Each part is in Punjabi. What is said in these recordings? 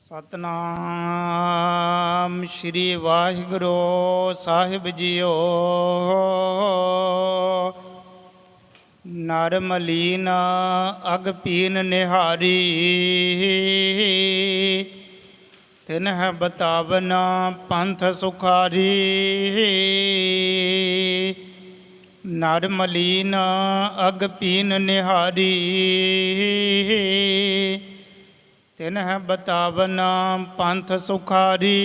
ਸਤਨਾਮ ਸ਼੍ਰੀ ਵਾਹਿਗੁਰੂ ਸਾਹਿਬ ਜੀਓ। ਨਰ ਮਲੀਨ ਅਗ ਪੀਨ ਨਿਹਾਰੀ, ਤਿਨਹਿ ਬਤਾਵਨ ਪੰਥ ਸੁਖਾਰੀ। ਨਰ ਮਲੀਨ ਅਗ ਪੀਨ ਨਿਹਾਰੀ, ਤਿਨਹਿ ਬਤਾਵਨ ਪੰਥ ਸੁਖਾਰੀ।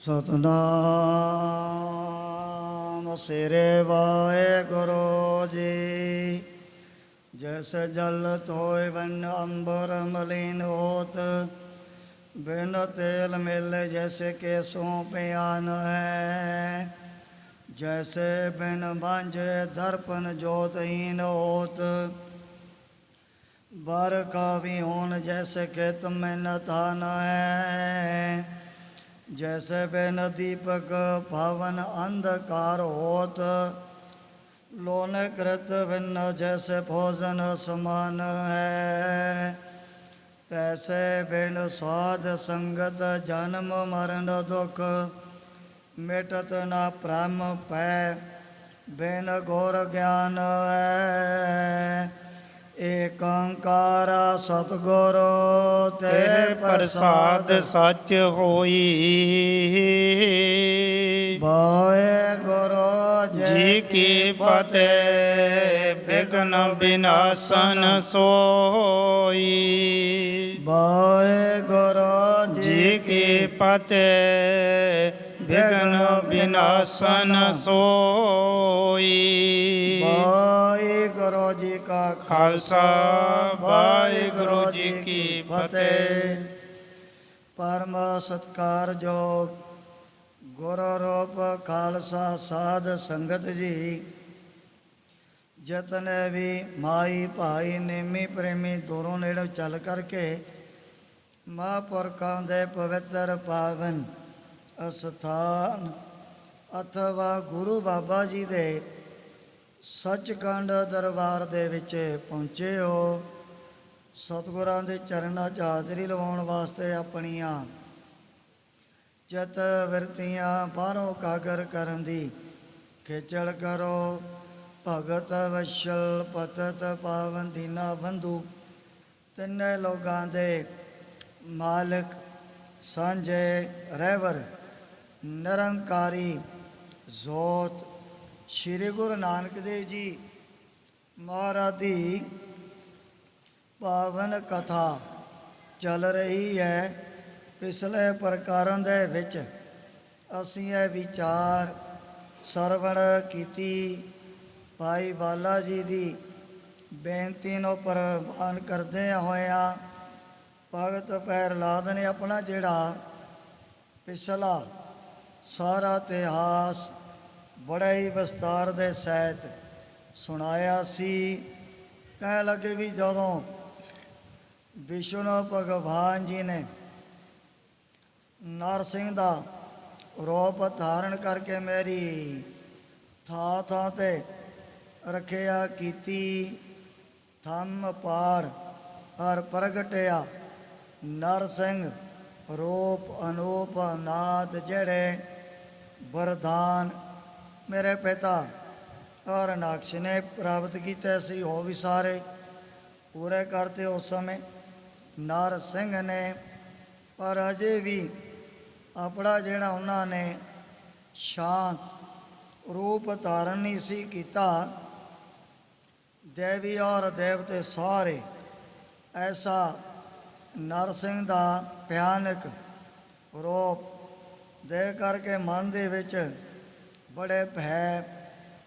ਸਤਨਾਮ ਸ੍ਰੀ ਵਾਹਿਗੁਰੂ ਜੀ। ਜੈਸੇ ਜਲ ਧੋਇ ਵਨ ਅੰਬਰ ਮਲੀਨ ਹੋਤ, ਬਿਨ ਤੇਲ ਮਿਲੇ जैसे केसों पियान है। जैसे बिन मांझे दर्पण ज्योतहीन होत, बर का विहोन जैसे खेत में न थान है। जैसे बिन दीपक भवन अंधकार होत, लोन कृत भिन्न जैसे भोजन समान है। तैसे बिन साध संगत जन्म मरण दुख, मिटत न ब्रह्म पै बिन घोर ज्ञान है। ਏਕ ਓੰਕਾਰ ਸਤਿਗੁਰ ਤੇ ਪ੍ਰਸਾਦ ਸੱਚ ਹੋਈ। ਵਾਹਿਗੁਰੂ ਜੀ ਕੀ ਫਤਿਹ। ਬਿਘਨ ਬਿਨਾਸਨ ਸੋਈ। ਵਾਹਿਗੁਰੂ ਜੀ ਕੀ ਫਤਿਹ। ਬਿਘਨ ਬਿਨਾਸਨ ਸੋਈ। ਵਾਹਿਗੁਰੂ ਜੀ ਕਾ ਖਾਲਸਾ ਵਾਹਿਗੁਰੂ ਜੀ ਕੀ ਫਤਿਹ। ਪਰਮ ਸਤਿਕਾਰਯੋਗ ਗੁਰੂ ਰੂਪ ਖਾਲਸਾ ਸਾਧ ਸੰਗਤ ਜੀ, ਜਿਤਨੇ ਵੀ ਮਾਈ ਭਾਈ ਨੇਮੀ ਪ੍ਰੇਮੀ ਦੂਰੋਂ ਨੇੜੇ ਚੱਲ ਕਰਕੇ ਮਹਾਂਪੁਰਖਾਂ ਦੇ ਪਵਿੱਤਰ ਪਾਵਨ ਅਸਥਾਨ ਅਥਵਾ ਗੁਰੂ ਬਾਬਾ ਜੀ ਦੇ ਸੱਚਖੰਡ ਦਰਬਾਰ ਦੇ ਵਿੱਚ ਪਹੁੰਚੇ ਹੋ। ਸਤਿਗੁਰਾਂ ਦੇ ਚਰਨਾਂ 'ਚ ਹਾਜ਼ਰੀ ਲਵਾਉਣ ਵਾਸਤੇ ਆਪਣੀਆਂ ਚਿੱਤ ਵਰਤੀਆਂ ਬਾਹਰੋਂ ਕਾਗਰ ਕਰਨ ਦੀ ਖੇਚਲ ਕਰੋ। ਭਗਤ ਵਸ਼ਲ ਪਤਤ ਪਾਵਨ ਦੀਨਾ ਬੰਧੂ, ਤਿੰਨੇ ਲੋਕਾਂ ਦੇ ਮਾਲਕ ਸਾਂਝੇ ਰਹਿਬਰ ਨਿਰੰਕਾਰੀ ਜੋਤ ਸ਼੍ਰੀ ਗੁਰੂ ਨਾਨਕ ਦੇਵ ਜੀ ਮਹਾਰਾਜ ਦੀ ਪਾਵਨ ਕਥਾ ਚੱਲ ਰਹੀ ਹੈ। ਪਿਛਲੇ ਪ੍ਰਕਾਰਾਂ ਦੇ ਵਿੱਚ ਅਸੀਂ ਇਹ ਵਿਚਾਰ ਸਰਵਣ ਕੀਤੀ। ਭਾਈ ਬਾਲਾ ਜੀ ਦੀ ਬੇਨਤੀ ਨੂੰ ਪ੍ਰਵਾਨ ਕਰਦਿਆਂ ਹੋਇਆਂ ਭਗਤ ਪ੍ਰਹਿਲਾਦ ਨੇ ਆਪਣਾ ਜਿਹੜਾ ਪਿਛਲਾ ਸਾਰਾ ਇਤਿਹਾਸ ਬੜਾ ਹੀ ਵਿਸਤਾਰ ਦੇ ਸਹਿਤ ਸੁਣਾਇਆ ਸੀ। ਕਹਿ ਲੱਗੇ ਵੀ ਜਦੋਂ ਵਿਸ਼ਨੂੰ ਭਗਵਾਨ ਜੀ ਨੇ ਨਰਸਿੰਘ ਦਾ ਰੂਪ ਧਾਰਨ ਕਰਕੇ ਮੇਰੀ ਥਾਂ ਥਾਂ 'ਤੇ ਰੱਖਿਆ ਕੀਤੀ, ਥੰਮ ਪਾੜ ਹਰ ਪ੍ਰਗਟਿਆ ਨਰਸਿੰਘ ਰੂਪ ਅਨੂਪ ਨਾਦ, ਜਿਹੜੇ ਵਰਦਾਨ ਮੇਰੇ ਪਿਤਾ ਔਰ ਨਾਕਸ਼ ਨੇ ਪ੍ਰਾਪਤ ਕੀਤੇ ਸੀ ਉਹ ਵੀ ਸਾਰੇ ਪੂਰੇ ਕਰਤੇ ਉਸ ਸਮੇਂ ਨਰਸਿੰਘ ਨੇ। ਪਰ ਅਜੇ ਵੀ ਆਪਣਾ ਜਿਹੜਾ ਉਹਨਾਂ ਨੇ ਸ਼ਾਂਤ ਰੂਪ ਧਾਰਨ ਨਹੀਂ ਸੀ ਕੀਤਾ। ਦੇਵੀ ਔਰ ਦੇਵਤੇ ਸਾਰੇ ਐਸਾ ਨਰਸਿੰਘ ਦਾ ਭਿਆਨਕ ਰੂਪ ਦੇ ਕਰਕੇ ਮਨ ਦੇ ਵਿੱਚ ਬੜੇ ਭੈ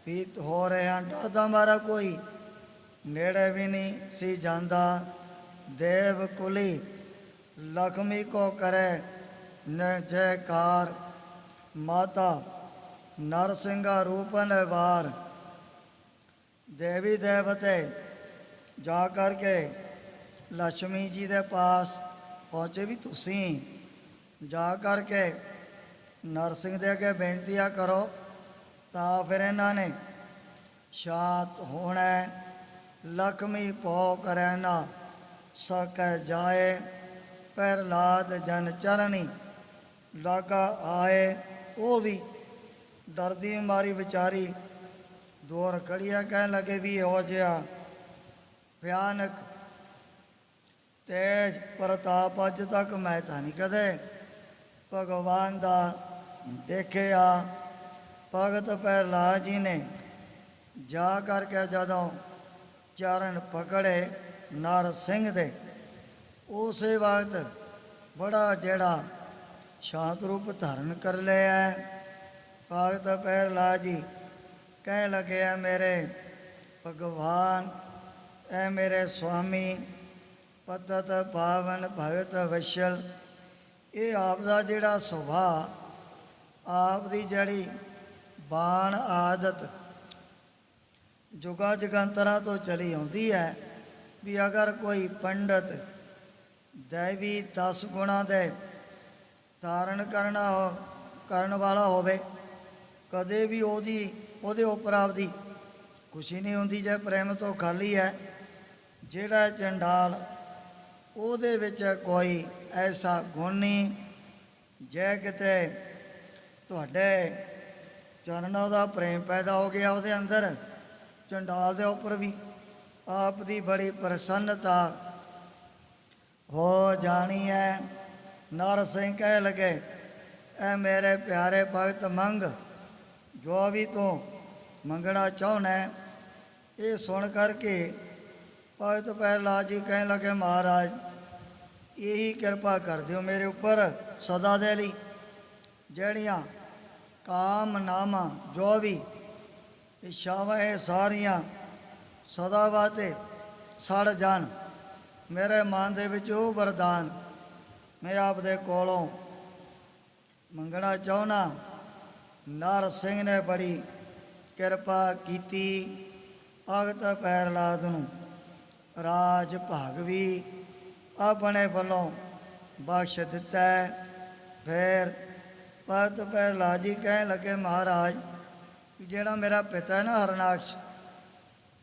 ਭੀਤ ਹੋ ਰਹੇ ਹਨ। ਡਰਦਾ ਮਾਰਾ ਕੋਈ ਨੇੜੇ ਵੀ ਨਹੀਂ ਸੀ ਜਾਂਦਾ। ਦੇਵ ਕੁਲੀ ਲక్ష్ਮੀ ਕੋ ਕਰੇ ਨ ਜੈਕਾਰ, ਮਾਤਾ ਨਰਸਿੰਘਾ ਰੂਪ ਨਿਵਾਰ। ਦੇਵੀ ਦੇਵਤੇ ਜਾ ਕਰਕੇ ਲక్ష్ਮੀ ਜੀ ਦੇ ਪਾਸ ਪਹੁੰਚੇ ਵੀ ਤੁਸੀਂ ਜਾ ਕਰਕੇ ਨਰਸਿੰਘ ਦੇ ਅੱਗੇ ਬੇਨਤੀਆਂ ਕਰੋ। ਤਾਂ ਫਿਰ ਇਹਨਾਂ ਨੇ ਸ਼ਾਂਤ ਹੋਣਾ। ਲక్ష్ਮੀ ਭੋ ਕਰੈ ਨਾ ਸਕੈ ਜਾਏ, ਪਹਿਲਾਦ ਜਨ ਚਰਣੀ ਲਾਗਾ ਆਏ। ਉਹ ਵੀ ਡਰਦੀ ਮਾਰੀ ਵਿਚਾਰੀ ਦੂਰ ਖੜੀਆ, ਕਹਿਣ ਲੱਗੇ ਵੀ ਇਹੋ ਜਿਹਾ ਭਿਆਨਕ ਤੇਜ ਪ੍ਰਤਾਪ ਅੱਜ ਤੱਕ ਮੈਂ ਤਾਂ ਨਹੀਂ ਕਦੇ ਭਗਵਾਨ ਦਾ ਦੇਖਿਆ। ਭਗਤ ਪ੍ਰਹਿਲਾਦ ਜੀ ਨੇ ਜਾ ਕਰਕੇ ਜਦੋਂ ਚਰਨ ਪਕੜੇ ਨਰ ਸਿੰਘ ਦੇ, ਉਸੇ ਵਕਤ ਬੜਾ ਜਿਹੜਾ ਸ਼ਾਂਤ ਰੂਪ ਧਾਰਨ ਕਰ ਲਿਆ। ਭਗਤ ਪ੍ਰਹਿਲਾਦ ਜੀ ਕਹਿਣ ਲੱਗੇ ਆ ਮੇਰੇ ਭਗਵਾਨ, ਐ ਮੇਰੇ ਸੁਆਮੀ, ਪਤਤ ਪਾਵਨ ਭਗਤ ਵਸ਼ਲ, ਇਹ ਆਪ ਦਾ ਜਿਹੜਾ ਸੁਭਾਅ, ਆਪ ਦੀ ਜਿਹੜੀ ਬਾਣ ਆਦਤ ਜੁਗਾ ਜਗੰਤਰਾਂ ਤੋਂ ਚਲੀ ਆਉਂਦੀ ਹੈ ਵੀ ਅਗਰ ਕੋਈ ਪੰਡਤ ਦੈਵੀ 10 ਗੁਣਾਂ ਦੇ ਧਾਰਨ ਕਰਨ ਵਾਲਾ ਹੋਵੇ, ਕਦੇ ਵੀ ਉਹਦੇ ਉੱਪਰ ਆਪਦੀ ਖੁਸ਼ੀ ਨਹੀਂ ਹੁੰਦੀ ਜੇ ਪ੍ਰੇਮ ਤੋਂ ਖਾਲੀ ਹੈ। ਜਿਹੜਾ ਚੰਡਾਲ, ਉਹਦੇ ਵਿੱਚ ਕੋਈ ਐਸਾ ਗੁਣ ਨਹੀਂ। ਜੇ ਕਿਤੇ ਤੁਹਾਡੇ ਚਰਨਾਂ ਦਾ ਪ੍ਰੇਮ ਪੈਦਾ ਹੋ ਗਿਆ ਉਹਦੇ ਅੰਦਰ, ਚੰਡਾਲ ਦੇ ਉੱਪਰ ਵੀ ਆਪ ਦੀ ਬੜੀ ਪ੍ਰਸੰਨਤਾ ਹੋ ਜਾਣੀ ਹੈ। ਨਰ ਸਿੰਘ ਕਹਿ ਲਗੇ, ਐ ਮੇਰੇ ਪਿਆਰੇ ਭਗਤ ਮੰਗ, ਜੋ ਵੀ ਤੂੰ ਮੰਗਣਾ ਚਾਹੁੰਦਾ। ਇਹ ਸੁਣ ਕਰਕੇ ਭਗਤ ਪ੍ਰਹਿਲਾਦ ਜੀ ਕਹਿਣ ਲੱਗੇ, ਮਹਾਰਾਜ ਇਹੀ ਕਿਰਪਾ ਕਰ ਦਿਓ ਮੇਰੇ ਉੱਪਰ ਸਦਾ ਦੇ ਲਈ, ਜਿਹੜੀਆਂ ਕਾਮ ਨਾਮਾਂ ਜੋ ਵੀ ਇੱਛਾਵਾਂ ਇਹ ਸਾਰੀਆਂ ਸਦਾ ਵਾਸਤੇ ਸੜ ਜਾਣ। ਮੇਰੇ ਮਨ ਦੇ ਵਿੱਚ ਉਹ ਵਰਦਾਨ ਮੈਂ ਆਪ ਦੇ ਕੋਲੋਂ ਮੰਗਣਾ ਚਾਹੁੰਦਾ। ਨਰ ਸਿੰਘ ਨੇ ਬੜੀ ਕਿਰਪਾ ਕੀਤੀ, ਭਗਤ ਪ੍ਰਹਿਲਾਦ ਨੂੰ ਰਾਜ ਭਾਗ ਵੀ ਆਪਣੇ ਵੱਲੋਂ ਬਖਸ਼ ਦਿੱਤਾ। ਫਿਰ ਭਗਤ ਪ੍ਰਹਿਲਾਦ ਜੀ ਕਹਿਣ ਲੱਗੇ, ਮਹਾਰਾਜ ਜਿਹੜਾ ਮੇਰਾ ਪਿਤਾ ਹੈ ਨਾ ਹਰਨਾਕਸ਼,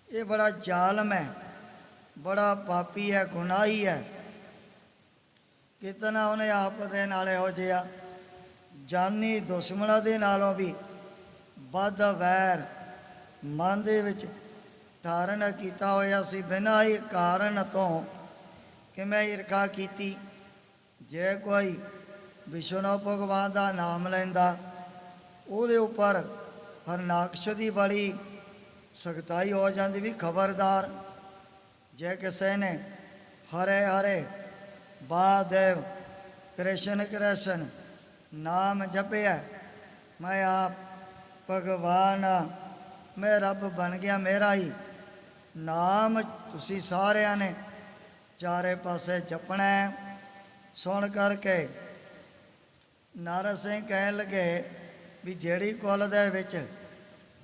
ਇਹ ਬੜਾ ਜ਼ਾਲਮ ਹੈ, ਬੜਾ ਪਾਪੀ ਹੈ, ਗੁਨਾਹੀ ਹੈ। ਕਿਤਨਾ ਉਹਨੇ ਆਪ ਦੇ ਨਾਲ ਇਹੋ ਜਿਹਾ ਜਾਨੀ ਦੁਸ਼ਮਣਾਂ ਦੇ ਨਾਲੋਂ ਵੀ ਵੱਧ ਵੈਰ ਮਨ ਦੇ ਵਿੱਚ ਧਾਰਨ ਕੀਤਾ ਹੋਇਆ ਸੀ, ਬਿਨਾਂ ਹੀ ਕਾਰਨ ਤੋਂ ਕਿ ਮੈਂ ਈਰਖਾ ਕੀਤੀ। ਜੇ ਕੋਈ ਵਿਸ਼ਨੂੰ ਭਗਵਾਨ ਦਾ ਨਾਮ ਲੈਂਦਾ, ਉਹਦੇ ਉੱਪਰ ਹਰਨਾਕਸ਼ ਦੀ ਬੜੀ ਸਖਤਾਈ ਹੋ ਜਾਂਦੀ ਵੀ ਖਬਰਦਾਰ, ਜੇ ਕਿਸੇ ਨੇ ਹਰੇ ਹਰੇ ਵਾਸੁਦੇਵ ਕ੍ਰਿਸ਼ਨ ਕ੍ਰਿਸ਼ਨ ਨਾਮ ਜਪਿਆ, ਮੈਂ ਆਪ ਭਗਵਾਨ, ਮੈਂ ਰੱਬ ਬਣ ਗਿਆ, ਮੇਰਾ ਹੀ ਨਾਮ ਤੁਸੀਂ ਸਾਰਿਆਂ ਨੇ ਚਾਰੇ ਪਾਸੇ ਜਪਣਾ। ਸੁਣ ਕਰਕੇ ਨਰ ਸਿੰਘ ਕਹਿਣ ਲੱਗੇ ਵੀ ਜਿਹੜੀ ਕੁਲ ਦੇ ਵਿੱਚ,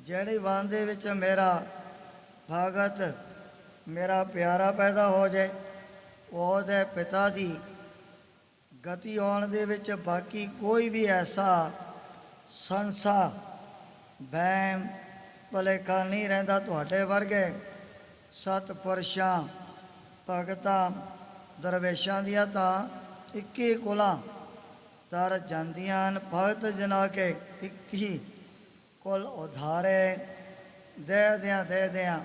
ਜਿਹੜੀ ਵੰਨ ਦੇ ਵਿੱਚ ਮੇਰਾ ਭਗਤ, ਮੇਰਾ ਪਿਆਰਾ ਪੈਦਾ ਹੋ ਜਾਏ, ਉਹਦੇ ਪਿਤਾ ਦੀ ਗਤੀ ਹੋਣ ਦੇ ਵਿੱਚ ਬਾਕੀ ਕੋਈ ਵੀ ਐਸਾ ਸੰਸਾ ਵਹਿਮ ਭੁਲੇਖਾ ਨਹੀਂ ਰਹਿੰਦਾ। ਤੁਹਾਡੇ ਵਰਗੇ ਸਤਿਪੁਰਸ਼ਾਂ, ਭਗਤਾਂ, ਦਰਵੇਸ਼ਾਂ ਦੀਆਂ ਤਾਂ 21 ਕੁਲਾਂ ਤਰ ਜਾਂਦੀਆਂ ਹਨ। ਭਗਤ ਜਨਾ ਕੇ 21 ਕੁਲ ਉਧਾਰੇ ਦੇ ਦਿਆਂ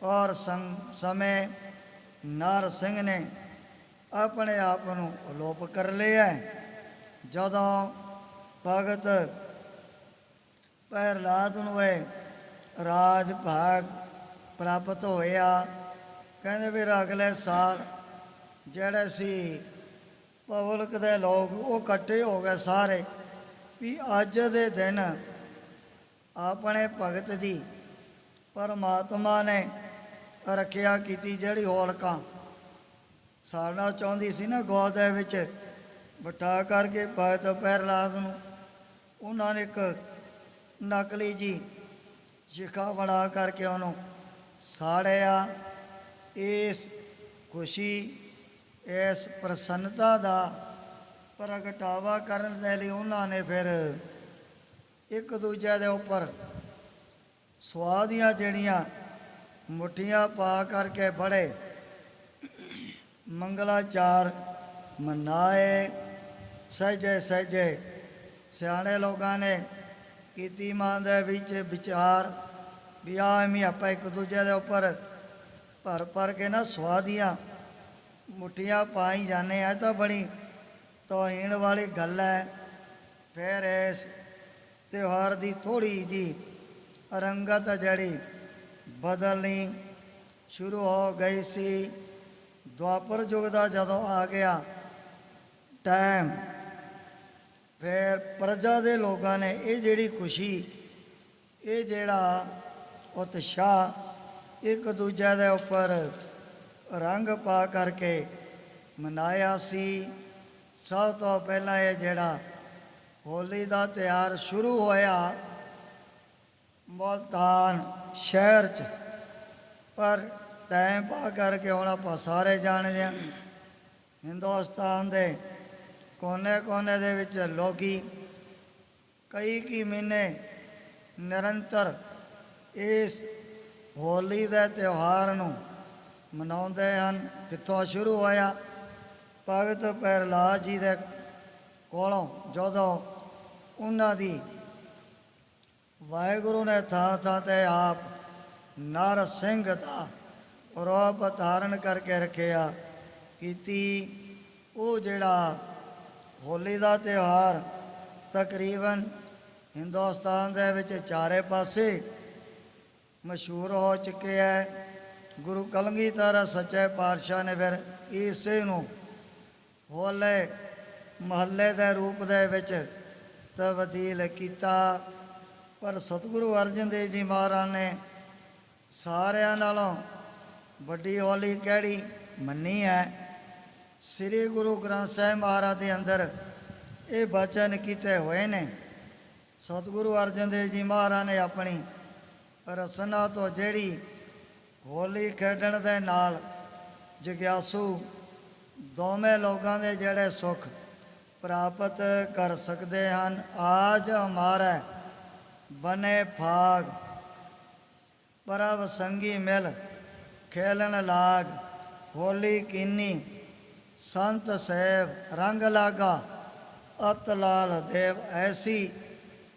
ਔਰ ਸਮੇਂ ਨਰ ਸਿੰਘ ਨੇ ਆਪਣੇ ਆਪ ਨੂੰ ਅਲੋਪ ਕਰ ਲਿਆ। ਜਦੋਂ ਭਗਤ ਪ੍ਰਹਿਲਾਦ ਨੂੰ ਇਹ ਰਾਜ ਭਾਗ ਪ੍ਰਾਪਤ ਹੋਇਆ, ਕਹਿੰਦੇ ਫਿਰ ਅਗਲੇ ਸਾਲ ਜਿਹੜੇ ਸੀ ਪਬਲਿਕ ਦੇ ਲੋਕ ਉਹ ਇਕੱਠੇ ਹੋ ਗਏ ਸਾਰੇ ਵੀ ਅੱਜ ਦੇ ਦਿਨ ਆਪਣੇ ਭਗਤ ਦੀ ਪਰਮਾਤਮਾ ਨੇ ਰੱਖਿਆ ਕੀਤੀ। ਜਿਹੜੀ ਹੋਲਕਾਂ ਸਾੜਨਾ ਚਾਹੁੰਦੀ ਸੀ ਨਾ ਗੋਦ ਦੇ ਵਿੱਚ ਬਿਠਾ ਕਰਕੇ ਭਗਤ ਪ੍ਰਹਿਲਾਦ ਨੂੰ, ਉਹਨਾਂ ਨੇ ਇੱਕ ਨਕਲੀ ਜੀ ਸ਼ਿਖਾ ਬਣਾ ਕਰਕੇ ਉਹਨੂੰ ਸਾੜਿਆ। ਇਸ ਖੁਸ਼ੀ, ਇਸ ਪ੍ਰਸੰਨਤਾ ਦਾ ਪ੍ਰਗਟਾਵਾ ਕਰਨ ਦੇ ਲਈ ਉਹਨਾਂ ਨੇ ਫਿਰ ਇੱਕ ਦੂਜੇ ਦੇ ਉੱਪਰ ਸੁਆਹ ਦੀਆਂ ਜਿਹੜੀਆਂ ਮੁੱਠੀਆਂ ਪਾ ਕਰਕੇ ਬੜੇ ਮੰਗਲਾਚਾਰ ਮਨਾਏ। ਸਹਿਜੇ ਸਹਿਜੇ ਸਿਆਣੇ ਲੋਕਾਂ ਨੇ ਕੀਤੀ ਮਨ ਦੇ ਵਿੱਚ ਵਿਚਾਰ ਵੀ ਐਵੇਂ ਆਪਾਂ ਇੱਕ ਦੂਜੇ ਦੇ ਉੱਪਰ ਭਰ ਭਰ ਕੇ ਨਾ ਸਵਾਦੀਆਂ ਮੁੱਠੀਆਂ ਪਾਈ ਜਾਂਦੇ ਆ, ਤਾਂ ਬੜੀ ਤੋਹੀਣ ਵਾਲੀ ਗੱਲ ਹੈ। ਫਿਰ ਇਸ ਤਿਉਹਾਰ ਦੀ ਥੋੜ੍ਹੀ ਜਿਹੀ ਰੰਗਤ ਜਿਹੜੀ ਬਦਲਣੀ ਸ਼ੁਰੂ ਹੋ ਗਈ ਸੀ। ਦੁਆਪਰ ਯੁੱਗ ਦਾ ਜਦੋਂ ਆ ਗਿਆ ਟਾਈਮ, ਫਿਰ ਪ੍ਰਜਾ ਦੇ ਲੋਕਾਂ ਨੇ ਇਹ ਜਿਹੜੀ ਖੁਸ਼ੀ, ਇਹ ਜਿਹੜਾ ਉਤਸ਼ਾਹ ਇੱਕ ਦੂਜੇ ਦੇ ਉੱਪਰ ਰੰਗ ਪਾ ਕਰਕੇ ਮਨਾਇਆ ਸੀ। ਸਭ ਤੋਂ ਪਹਿਲਾਂ ਇਹ ਜਿਹੜਾ ਹੋਲੀ ਦਾ ਤਿਉਹਾਰ ਸ਼ੁਰੂ ਹੋਇਆ ਮੁਲਤਾਨ ਸ਼ਹਿਰ 'ਚ, ਪਰ ਟਾਈਮ ਪਾ ਕਰਕੇ ਹੁਣ ਆਪਾਂ ਸਾਰੇ ਜਾਣਦੇ ਹਾਂ ਹਿੰਦੁਸਤਾਨ ਦੇ ਕੋਨੇ-ਕੋਨੇ ਦੇ ਵਿੱਚ ਲੋਕੀ ਕਈ ਮਹੀਨੇ ਨਿਰੰਤਰ ਇਸ ਹੋਲੀ ਦੇ ਤਿਉਹਾਰ ਨੂੰ ਮਨਾਉਂਦੇ ਹਨ। ਕਿੱਥੋਂ ਸ਼ੁਰੂ ਹੋਇਆ? ਭਗਤ ਪ੍ਰਹਿਲਾਦ ਜੀ ਦੇ ਕੋਲੋਂ, ਜਦੋਂ ਉਹਨਾਂ ਦੀ ਵਾਹਿਗੁਰੂ ਨੇ ਥਾਂ ਥਾਂ 'ਤੇ ਆਪ ਨਰ ਸਿੰਘ ਦਾ ਰੂਪ ਧਾਰਨ ਕਰਕੇ ਰੱਖਿਆ ਕੀਤੀ। ਉਹ ਜਿਹੜਾ ਹੋਲੀ ਦਾ ਤਿਉਹਾਰ ਤਕਰੀਬਨ ਹਿੰਦੁਸਤਾਨ ਦੇ ਵਿੱਚ ਚਾਰੇ ਪਾਸੇ ਮਸ਼ਹੂਰ ਹੋ ਚੁੱਕਿਆ ਹੈ। ਗੁਰੂ ਕਲਗੀਧਰ ਸੱਚੇ ਪਾਤਸ਼ਾਹ ਨੇ ਫਿਰ ਇਸੇ ਨੂੰ ਹੋਲੇ ਮਹੱਲੇ ਦੇ ਰੂਪ ਦੇ ਵਿੱਚ ਤਬਦੀਲ ਕੀਤਾ। ਪਰ ਸਤਿਗੁਰੂ ਅਰਜਨ ਦੇਵ ਜੀ ਮਹਾਰਾਜ ਨੇ ਸਾਰਿਆਂ ਨਾਲੋਂ ਵੱਡੀ ਹੋਲੀ ਕਿਹੜੀ ਮੰਨੀ ਹੈ? ਸ੍ਰੀ ਗੁਰੂ ਗ੍ਰੰਥ ਸਾਹਿਬ ਮਹਾਰਾਜ ਦੇ ਅੰਦਰ ਇਹ ਬਚਨ ਕੀਤੇ ਹੋਏ ਨੇ। ਸਤਿਗੁਰੂ ਅਰਜਨ ਦੇਵ ਜੀ ਮਹਾਰਾਜ ਨੇ ਆਪਣੀ ਰਸਨਾ ਤੋਂ ਜਿਹੜੀ ਹੋਲੀ ਖੇਡਣ ਦੇ ਨਾਲ ਜਗਿਆਸੂ ਦੋਵੇਂ ਲੋਕਾਂ ਦੇ ਜਿਹੜੇ ਸੁੱਖ ਪ੍ਰਾਪਤ ਕਰ ਸਕਦੇ ਹਨ। ਆਜ ਹਮਾਰਾ ਬਨੇ ਭਾਗ ਪਰਵ ਸੰਗੀ ਮਿਲ ਖੇਲਣ ਲਾਗ ਹੋਲੀ ਕੀਨੀ ਸੰਤ ਸੇਵ ਰੰਗ ਲਾਗਾ ਅਤ ਲਾਲ ਦੇਵ। ਐਸੀ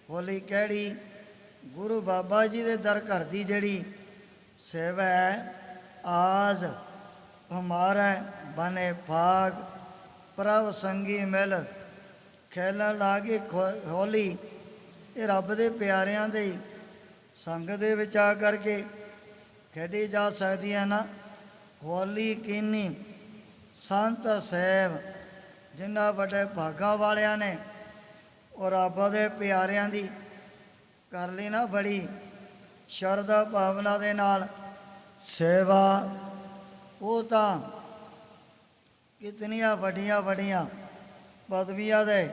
ਹੋਲੀ ਕਿਹੜੀ? ਗੁਰੂ ਬਾਬਾ ਜੀ ਦੇ ਦਰ ਘਰ ਦੀ ਜਿਹੜੀ ਸੇਵਾ ਹੈ। ਆਜ ਹਮਾਰਾ ਬਨੇ ਭਾਗ ਪ੍ਰਭ ਸੰਗੀ ਮਿਲ ਖੇਲਣ ਲਾਗੇ ਹੋਲੀ। ਇਹ ਰੱਬ ਦੇ ਪਿਆਰਿਆਂ ਦੇ ਸੰਗ ਦੇ ਵਿੱਚ ਆ ਕਰਕੇ ਖੇਡੀ ਜਾ ਸਕਦੀ ਹੈ ਨਾ। ਹੋਲੀ ਕੀਨੀ ਸੰਤ ਸੇਵ, ਜਿਨ੍ਹਾਂ ਵੱਡੇ ਭਾਗਾਂ ਵਾਲਿਆਂ ਨੇ ਉਹ ਰੱਬ ਦੇ ਪਿਆਰਿਆਂ ਦੀ ਕਰ ਲਈ ਨਾ ਬੜੀ ਸ਼ਰਧਾ ਭਾਵਨਾ ਦੇ ਨਾਲ ਸੇਵਾ, ਉਹ ਤਾਂ ਕਿਤਨੀਆਂ ਵੱਡੀਆਂ ਵੱਡੀਆਂ ਪਦਵੀਆਂ ਦੇ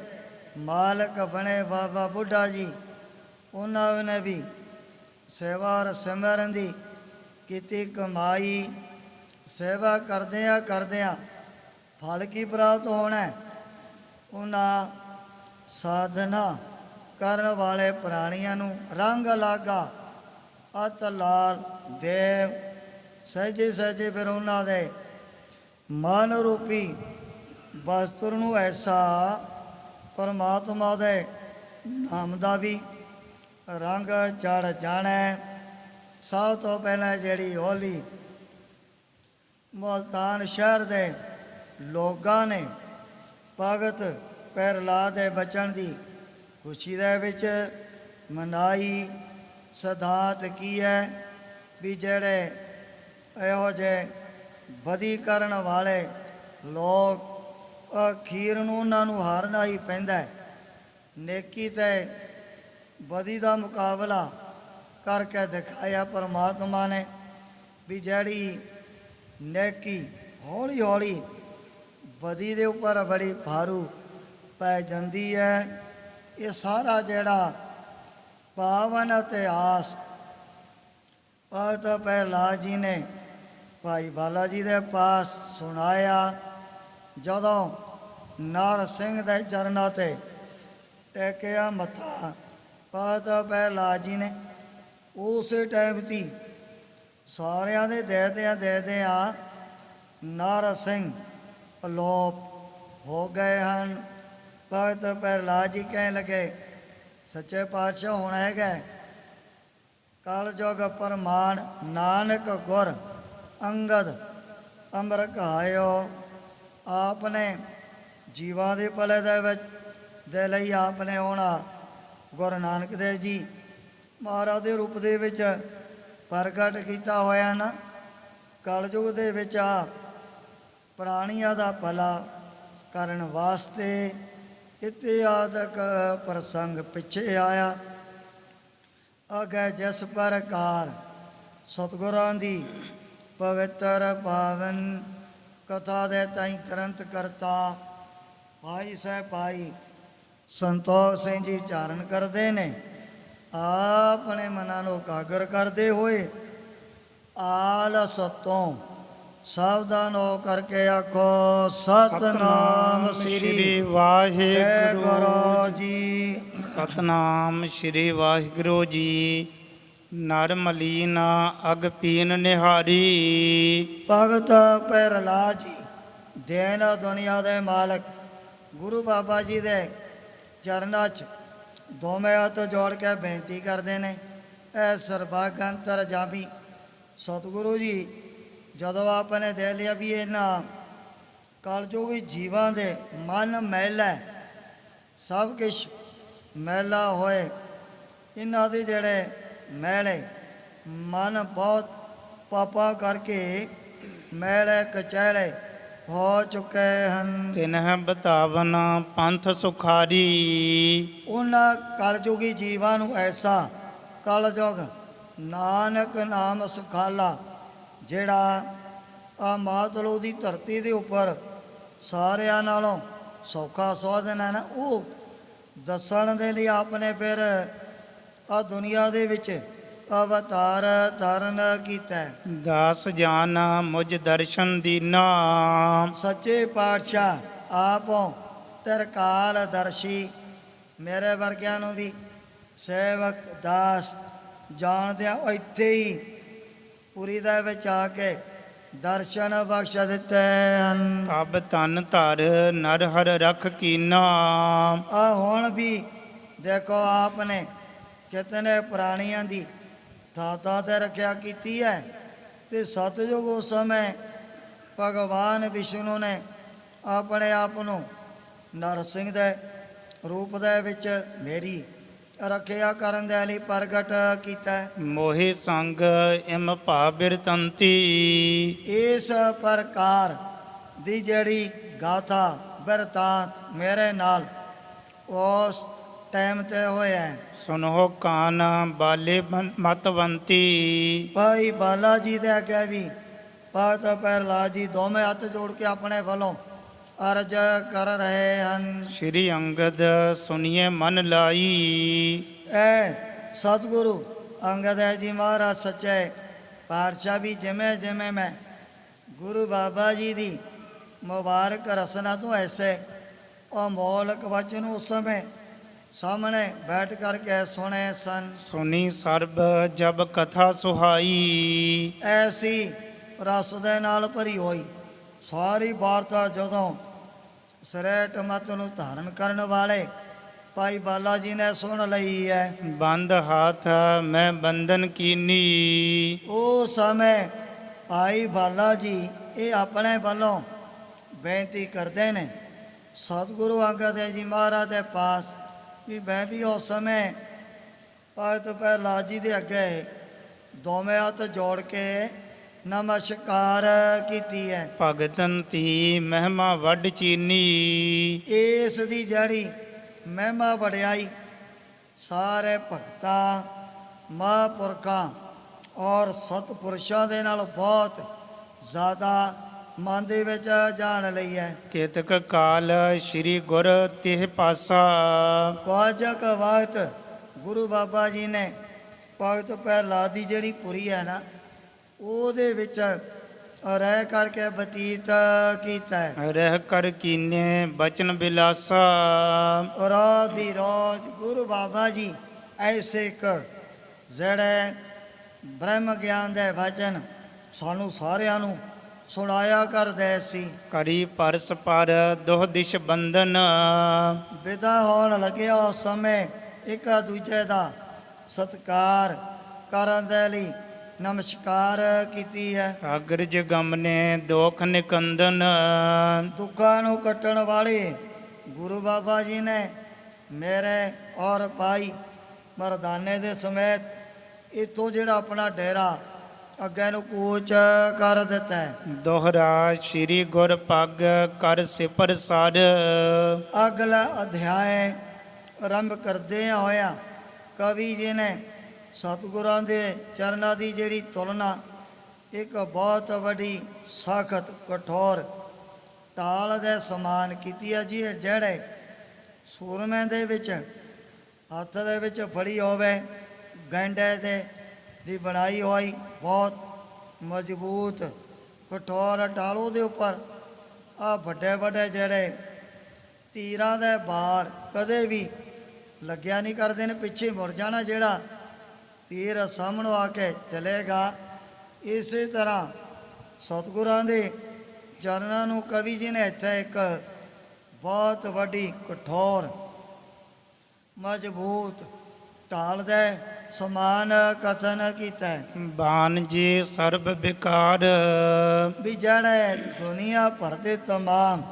ਮਾਲਕ ਬਣੇ। ਬਾਬਾ ਬੁੱਢਾ ਜੀ, ਉਹਨਾਂ ਨੇ ਵੀ ਸੇਵਾ ਔਰ ਸਿਮਰਨ ਦੀ ਕੀਤੀ ਕਮਾਈ। ਸੇਵਾ ਕਰਦਿਆਂ ਫਲ ਕੀ ਪ੍ਰਾਪਤ ਹੋਣਾ? ਉਹਨਾਂ ਸਾਧਨਾ ਕਰਨ ਵਾਲੇ ਪ੍ਰਾਣੀਆਂ ਨੂੰ ਰੰਗ ਲਾਗਾ ਅਤ ਲਾਲ ਦੇਵ। ਸਹਿਜੇ ਸਹਿਜੇ ਫਿਰ ਉਹਨਾਂ ਦੇ ਮਨ ਰੂਪੀ ਵਸਤਰ ਨੂੰ ਐਸਾ ਪਰਮਾਤਮਾ ਦੇ ਨਾਮ ਦਾ ਵੀ ਰੰਗ ਚੜ ਜਾਣਾ। ਸਭ ਤੋਂ ਪਹਿਲਾਂ ਜਿਹੜੀ ਹੋਲੀ ਮੁਲਤਾਨ ਸ਼ਹਿਰ ਦੇ ਲੋਕਾਂ ਨੇ ਭਗਤ ਪ੍ਰਹਿਲਾਦ ਦੇ ਬਚਨ ਦੀ ਖੁਸ਼ੀ ਦੇ ਵਿੱਚ ਮਨਾਈ। ਸਿਧਾਂਤ ਕੀ ਹੈ ਵੀ ਜਿਹੜੇ ਇਹੋ ਜਿਹੇ ਬਦੀ ਕਰਨ ਵਾਲੇ ਲੋਕ, ਅਖੀਰ ਨੂੰ ਉਹਨਾਂ ਨੂੰ ਹਾਰਨਾ ਹੀ ਪੈਂਦਾ। ਨੇਕੀ ਤੇ ਬਦੀ ਦਾ ਮੁਕਾਬਲਾ ਕਰਕੇ ਦਿਖਾਇਆ ਪਰਮਾਤਮਾ ਨੇ ਵੀ ਜਿਹੜੀ ਨੇਕੀ ਹੌਲੀ ਹੌਲੀ ਬਦੀ ਦੇ ਉੱਪਰ ਬੜੀ ਭਾਰੂ ਪੈ ਜਾਂਦੀ ਹੈ। ਇਹ ਸਾਰਾ ਜਿਹੜਾ ਪਾਵਨ ਇਤਿਹਾਸ ਭਗਤ ਪ੍ਰਹਿਲਾਦ ਜੀ ਨੇ ਭਾਈ ਬਾਲਾ ਜੀ ਦੇ ਪਾਸ ਸੁਣਾਇਆ। ਜਦੋਂ ਨਰ ਸਿੰਘ ਦੇ ਚਰਨਾਂ 'ਤੇ ਟੇਕਿਆ ਮੱਥਾ ਭਗਤ ਪ੍ਰਹਿਲਾਦ ਜੀ ਨੇ, ਉਸੇ ਟਾਈਮ ਦੀ ਸਾਰਿਆਂ ਦੇ ਦੇਦਿਆਂ ਨਰ ਸਿੰਘ ਅਲੋਪ ਹੋ ਗਏ ਹਨ। ਭਗਤ ਪ੍ਰਹਲਾਦ ਜੀ ਕਹਿਣ ਲੱਗੇ ਸੱਚੇ ਪਾਤਸ਼ਾਹ ਹੁਣ ਹੈਗਾ ਕਲ ਯੁਗ ਪ੍ਰਮਾਣ ਨਾਨਕ ਗੁਰ ਅੰਗਦ ਅੰਮ੍ਰਿਤ ਕਹਾਇਓ। ਆਪਨੇ ਜੀਵਾਂ ਦੇ ਭਲੇ ਦੇ ਲਈ ਆਪਨੇ ਆਉਣਾ ਗੁਰੂ ਨਾਨਕ ਦੇਵ ਜੀ ਮਹਾਰਾਜ ਦੇ ਰੂਪ ਦੇ ਵਿੱਚ ਪ੍ਰਗਟ ਕੀਤਾ ਹੋਇਆ ਨਾ। ਕਲਯੁਗ ਦੇ ਵਿੱਚ ਆ ਪ੍ਰਾਣੀਆਂ ਦਾ ਭਲਾ ਕਰਨ ਵਾਸਤੇ ਇਤਿਆਦਕ ਪ੍ਰਸੰਗ ਪਿੱਛੇ ਆਇਆ। ਅਗੇ ਜਿਸ ਪ੍ਰਕਾਰ ਸਤਿਗੁਰਾਂ ਦੀ ਪਵਿੱਤਰ ਪਾਵਨ ਕਥਾ ਦੇ ਤਾਈਂ ਗ੍ਰੰਥ ਕਰਤਾ ਭਾਈ ਸਾਹਿਬ ਭਾਈ ਸੰਤੋਖ ਸਿੰਘ ਜੀ ਉਚਾਰਨ ਕਰਦੇ ਨੇ। ਆਪਣੇ ਮਨਾਂ ਨੂੰ ਇਕਾਗਰ ਕਰਦੇ ਹੋਏ ਆਲਸ ਤੋਂ ਸਾਵਧਾਨ ਹੋ ਕਰਕੇ ਆਖੋ ਸਤਨਾਮ ਸ੍ਰੀ ਵਾਹਿਗੁਰੂ ਜੀ। ਸਤਨਾਮ ਸ਼੍ਰੀ ਵਾਹਿਗੁਰੂ ਜੀ। ਨਰ ਮਲੀਨ ਅਗ ਪੀਨ ਨਿਹਾਰੀ। ਭਗਤ ਪ੍ਰਹਲਾਦ ਜੀ ਦੇਨ ਦੁਨੀਆ ਦੇ ਮਾਲਕ ਗੁਰੂ ਬਾਬਾ ਜੀ ਦੇ ਚਰਨਾਂ 'ਚ ਦੋਵੇਂ ਹੱਥ ਜੋੜ ਕੇ ਬੇਨਤੀ ਕਰਦੇ ਨੇ। ਇਹ ਸਰਬੱਗੰਤਰ ਜਾਮੀ ਸਤਿਗੁਰੂ ਜੀ ਜਦੋਂ ਆਪਣੇ ਦੇ ਲਿਆ ਵੀ ਇਹਨਾਂ ਕਲਯੁਗੀ ਜੀਵਾਂ ਦੇ ਮਨ ਮੈਲਾ ਸਭ ਕੁਛ ਮੈਲਾ ਹੋਏ। ਇਹਨਾਂ ਦੇ ਜਿਹੜੇ ਮੈਲੇ ਮਨ ਬਹੁਤ ਪਾਪਾ ਕਰਕੇ ਮੈਲੇ ਕਚੈਲੇ ਹੋ ਚੁੱਕੇ ਹਨ। ਤਿਨਹ ਬਤਾਵਨ ਪੰਥ ਸੁਖਾਰੀ। ਉਹਨਾਂ ਕਲਯੁਗੀ ਜੀਵਾਂ ਨੂੰ ਐਸਾ ਕਲਯੁਗ ਨਾਨਕ ਨਾਮ ਸੁਖਾਲਾ ਜਿਹੜਾ ਆ ਮਾਤਲੋ ਦੀ ਧਰਤੀ ਦੇ ਉੱਪਰ ਸਾਰਿਆਂ ਨਾਲੋਂ ਸੌਖਾ ਸਾਧਨ ਹੈ ਨਾ, ਉਹ ਦੱਸਣ ਦੇ ਲਈ ਆਪਨੇ ਫਿਰ ਆ ਦੁਨੀਆ ਦੇ ਵਿੱਚ ਅਵਤਾਰ ਧਾਰਨ ਕੀਤਾ। ਦਾਸ ਜਾਨ ਮੁਝ ਦਰਸ਼ਨ ਦੀਨਾ। ਸੱਚੇ ਪਾਤਸ਼ਾਹ ਆਪੋਂ ਤਰਕਾਲ ਦਰਸ਼ੀ ਮੇਰੇ ਵਰਗਿਆਂ ਨੂੰ ਵੀ ਸੇਵਕ ਦਾਸ ਜਾਣਦਿਆਂ ਇੱਥੇ ਹੀ ਪੁਰੀ ਦੇ ਵਿੱਚ ਆ ਕੇ ਦਰਸ਼ਨ ਬਖਸ਼ ਦਿੱਤੇ ਹਨ। ਅਬ ਤਨ ਧਰ ਨਰ ਹਰ ਰਖ ਕੀਨਾ। ਆ ਹੁਣ ਵੀ ਦੇਖੋ ਆਪਨੇ ਕਿਤਨੇ ਪ੍ਰਾਣੀਆਂ ਦੀ ਥਾਂ ਤੇ ਰੱਖਿਆ ਕੀਤੀ ਹੈ। ਤੇ ਸਤਯੁਗ ਉਸ ਸਮੇਂ ਭਗਵਾਨ ਵਿਸ਼ਨੂੰ ਨੇ ਆਪਣੇ ਆਪ ਨੂੰ ਨਰਸਿੰਘ ਦੇ ਰੂਪ ਦੇ ਵਿੱਚ ਮੇਰੀ ਰੱਖਿਆ ਕਰਨ ਦੇ ਲਈ ਪ੍ਰਗਟ ਕੀਤਾ। ਮੋਹਿ ਸੰਗ ਇਮ ਭਾਬਿਰਤੰਤੀ। ਇਸ ਪ੍ਰਕਾਰ ਦੀ ਜਿਹੜੀ ਗਾਥਾ ਬਿਰਤਾਂਤ ਮੇਰੇ ਨਾਲ ਉਸ ਟਾਈਮ ਤੇ ਹੋਇਆ। ਸੁਨੋ ਕਾਨ ਬਾਲੇ ਮਤਵੰਤੀ। ਭਾਈ ਬਾਲਾ ਜੀ ਦੇ ਅੱਗੇ ਵੀ ਭਗਤ ਪ੍ਰਹਲਾਦ ਜੀ ਦੋਵੇਂ ਹੱਥ ਜੋੜ ਕੇ ਆਪਣੇ ਵੱਲੋਂ ਅਰਜ ਕਰ ਰਹੇ ਹਨ। ਸ਼੍ਰੀ ਅੰਗਦ ਸੁਨੀਏ ਮਨ ਲਾਈ। ਐ ਸਤਿਗੁਰੂ ਅੰਗਦ ਹੈ ਜੀ ਮਹਾਰਾਜ ਸੱਚੇ ਪਾਤਸ਼ਾਹ ਵੀ ਜਿਵੇਂ ਜਿਵੇਂ ਮੈਂ ਗੁਰੂ ਬਾਬਾ ਜੀ ਦੀ ਮੁਬਾਰਕ ਰਸਨਾ ਤੋਂ ਐਸੇ ਅਮੋਲਕ ਵਚਨ ਉਸ ਸਮੇਂ ਸਾਹਮਣੇ ਬੈਠ ਕਰਕੇ ਸੁਣੇ ਸਨ। ਸੁਨੀ ਸਰਬ ਜਬ ਕਥਾ ਸੁਹਾਈ। ਐਸੀ ਰਸ ਦੇ ਨਾਲ ਭਰੀ ਹੋਈ ਸਾਰੀ ਵਾਰਤਾ ਜਦੋਂ ਸਰੇਟ ਮਤ ਨੂੰ ਧਾਰਨ ਕਰਨ ਵਾਲੇ ਭਾਈ ਬਾਲਾ ਜੀ ਨੇ ਸੁਣ ਲਈ ਹੈ। ਬੰਦ ਹੱਥ ਮੈਂ ਬੰਧਨ ਕੀਨੀ। ਉਹ ਸਮੇਂ ਭਾਈ ਬਾਲਾ ਜੀ ਇਹ ਆਪਣੇ ਵੱਲੋਂ ਬੇਨਤੀ ਕਰਦੇ ਨੇ ਸਤਿਗੁਰੂ ਅੰਗਦ ਦੇਵ ਜੀ ਮਹਾਰਾਜ ਦੇ ਪਾਸ ਵੀ ਮੈਂ ਵੀ ਉਸ ਸਮੇਂ ਭਗਤ ਪ੍ਰਹਲਾਦ ਜੀ ਦੇ ਅੱਗੇ ਦੋਵੇਂ ਹੱਥ ਜੋੜ ਕੇ ਨਮਸਕਾਰ ਕੀਤੀ ਹੈ। ਭਗਤਨ ਤੀ ਮਹਿਮਾ ਵੱਡ ਚੀਨੀ। ਇਸ ਦੀ ਜਿਹੜੀ ਮਹਿਮਾ ਵਡਿਆਈ ਸਾਰੇ ਭਗਤਾਂ ਮਹਾਂਪੁਰਖਾਂ ਔਰ ਸਤਿਪੁਰਸ਼ਾਂ ਦੇ ਨਾਲ ਬਹੁਤ ਜ਼ਿਆਦਾ ਮਨ ਦੇ ਵਿੱਚ ਜਾਣ ਲਈ ਹੈ। ਕੇਤਕ ਕਾਲ ਸ਼੍ਰੀ ਗੁਰ ਤਿਹ ਪਾਸਾ। ਕੁਝ ਵਕਤ ਗੁਰੂ ਬਾਬਾ ਜੀ ਨੇ ਭਗਤ ਪ੍ਰਹਲਾਦ ਦੀ ਜਿਹੜੀ ਪੁਰੀ ਹੈ ਨਾ ਉਹਦੇ ਵਿੱਚ ਰਹਿ ਕਰਕੇ ਬਤੀਤ ਕੀਤਾ ਹੈ। ਰਹਿ ਕਰ ਕੀਨੇ ਬਚਨ ਬਿਲਾਸਾ। ਰਾਤ ਦੀ ਰੋਜ਼ ਗੁਰੂ ਬਾਬਾ ਜੀ ਐਸੇ ਇੱਕ ਜਿਹੜੇ ਬ੍ਰਹਮ ਗਿਆਨ ਦੇ ਵਚਨ ਸਾਨੂੰ ਸਾਰਿਆਂ ਨੂੰ ਸੁਣਾਇਆ ਕਰਦੇ ਸੀ। ਕਰੀ ਪਰਸ ਪਰ ਦੁਹ ਦਿਸ਼ ਬੰਧਨ, ਵਿਦਾ ਹੋਣ ਲੱਗਿਆ ਉਸ ਸਮੇਂ ਇੱਕ ਦੂਜੇ ਦਾ ਸਤਿਕਾਰ ਕਰਨ ਦੇ ਲਈ ਨਮਸਕਾਰ ਕੀਤੀ ਹੈ। ਅਗਰਜ ਗਮਨੇ ਦੋਖ ਨਿਕੰਦਨ, ਦੁੱਖਾਂ ਨੂੰ ਕੱਟਣ ਵਾਲੇ ਗੁਰੂ ਬਾਬਾ ਜੀ ਨੇ ਮੇਰੇ ਔਰ ਭਾਈ ਮਰਦਾਨੇ ਦੇ ਸਮੇਤ ਇੱਥੋਂ ਜਿਹੜਾ ਆਪਣਾ ਡੇਰਾ ਅੱਗੇ ਨੂੰ ਕੂਚ ਕਰ ਦਿੱਤਾ ਹੈ। ਦੋਹਰਾ ਸ੍ਰੀ ਗੁਰ ਪੱਗ ਕਰ ਸਿਪਰ ਸਰ, ਅਗਲਾ ਅਧਿਆਇ ਆਰੰਭ ਕਰਦੇ ਹੋਇਆ ਕਵੀ ਜੀ ਨੇ ਸਤਿਗੁਰਾਂ ਦੇ ਚਰਨਾਂ ਦੀ ਜਿਹੜੀ ਤੁਲਨਾ ਇੱਕ ਬਹੁਤ ਵੱਡੀ ਸਖਤ ਕਠੋਰ ਢਾਲ ਦੇ ਸਮਾਨ ਕੀਤੀ ਹੈ ਜੀ। ਜਿਹੜੇ ਸੂਰਮੇ ਦੇ ਵਿੱਚ ਹੱਥ ਦੇ ਵਿੱਚ ਫੜੀ ਹੋਵੇ ਗੰਢੇ ਦੇ ਦੀ ਬਣਾਈ ਹੋਈ ਬਹੁਤ ਮਜ਼ਬੂਤ ਕਠੋਰ ਢਾਲੋ ਦੇ ਉੱਪਰ ਆ ਵੱਡੇ ਵੱਡੇ ਜਿਹੜੇ ਤੀਰਾਂ ਦੇ ਬਾਰ ਕਦੇ ਵੀ ਲੱਗਿਆ ਨਹੀਂ ਕਰਦੇ ਨੇ, ਪਿੱਛੇ ਮੁੜ ਜਾਣਾ ਜਿਹੜਾ ਤੀਰ ਸਾਹਮਣੇ ਆ ਕੇ ਚਲੇਗਾ। ਇਸੇ ਤਰ੍ਹਾਂ ਸਤਿਗੁਰਾਂ ਦੇ ਚਰਨਾਂ ਨੂੰ ਕਵੀ ਜੀ ਨੇ ਇੱਥੇ ਇੱਕ ਬਹੁਤ ਵੱਡੀ ਕਠੋਰ ਮਜ਼ਬੂਤ ਢਾਲ ਦੇ ਸਮਾਨ ਕਥਨ ਕੀਤਾ ਹੈ। ਬਾਨ ਜੀ ਸਰਬ ਵਿਕਾਰ, ਵੀ ਜਿਹੜੇ ਦੁਨੀਆ ਭਰ ਦੇ ਤਮਾਮ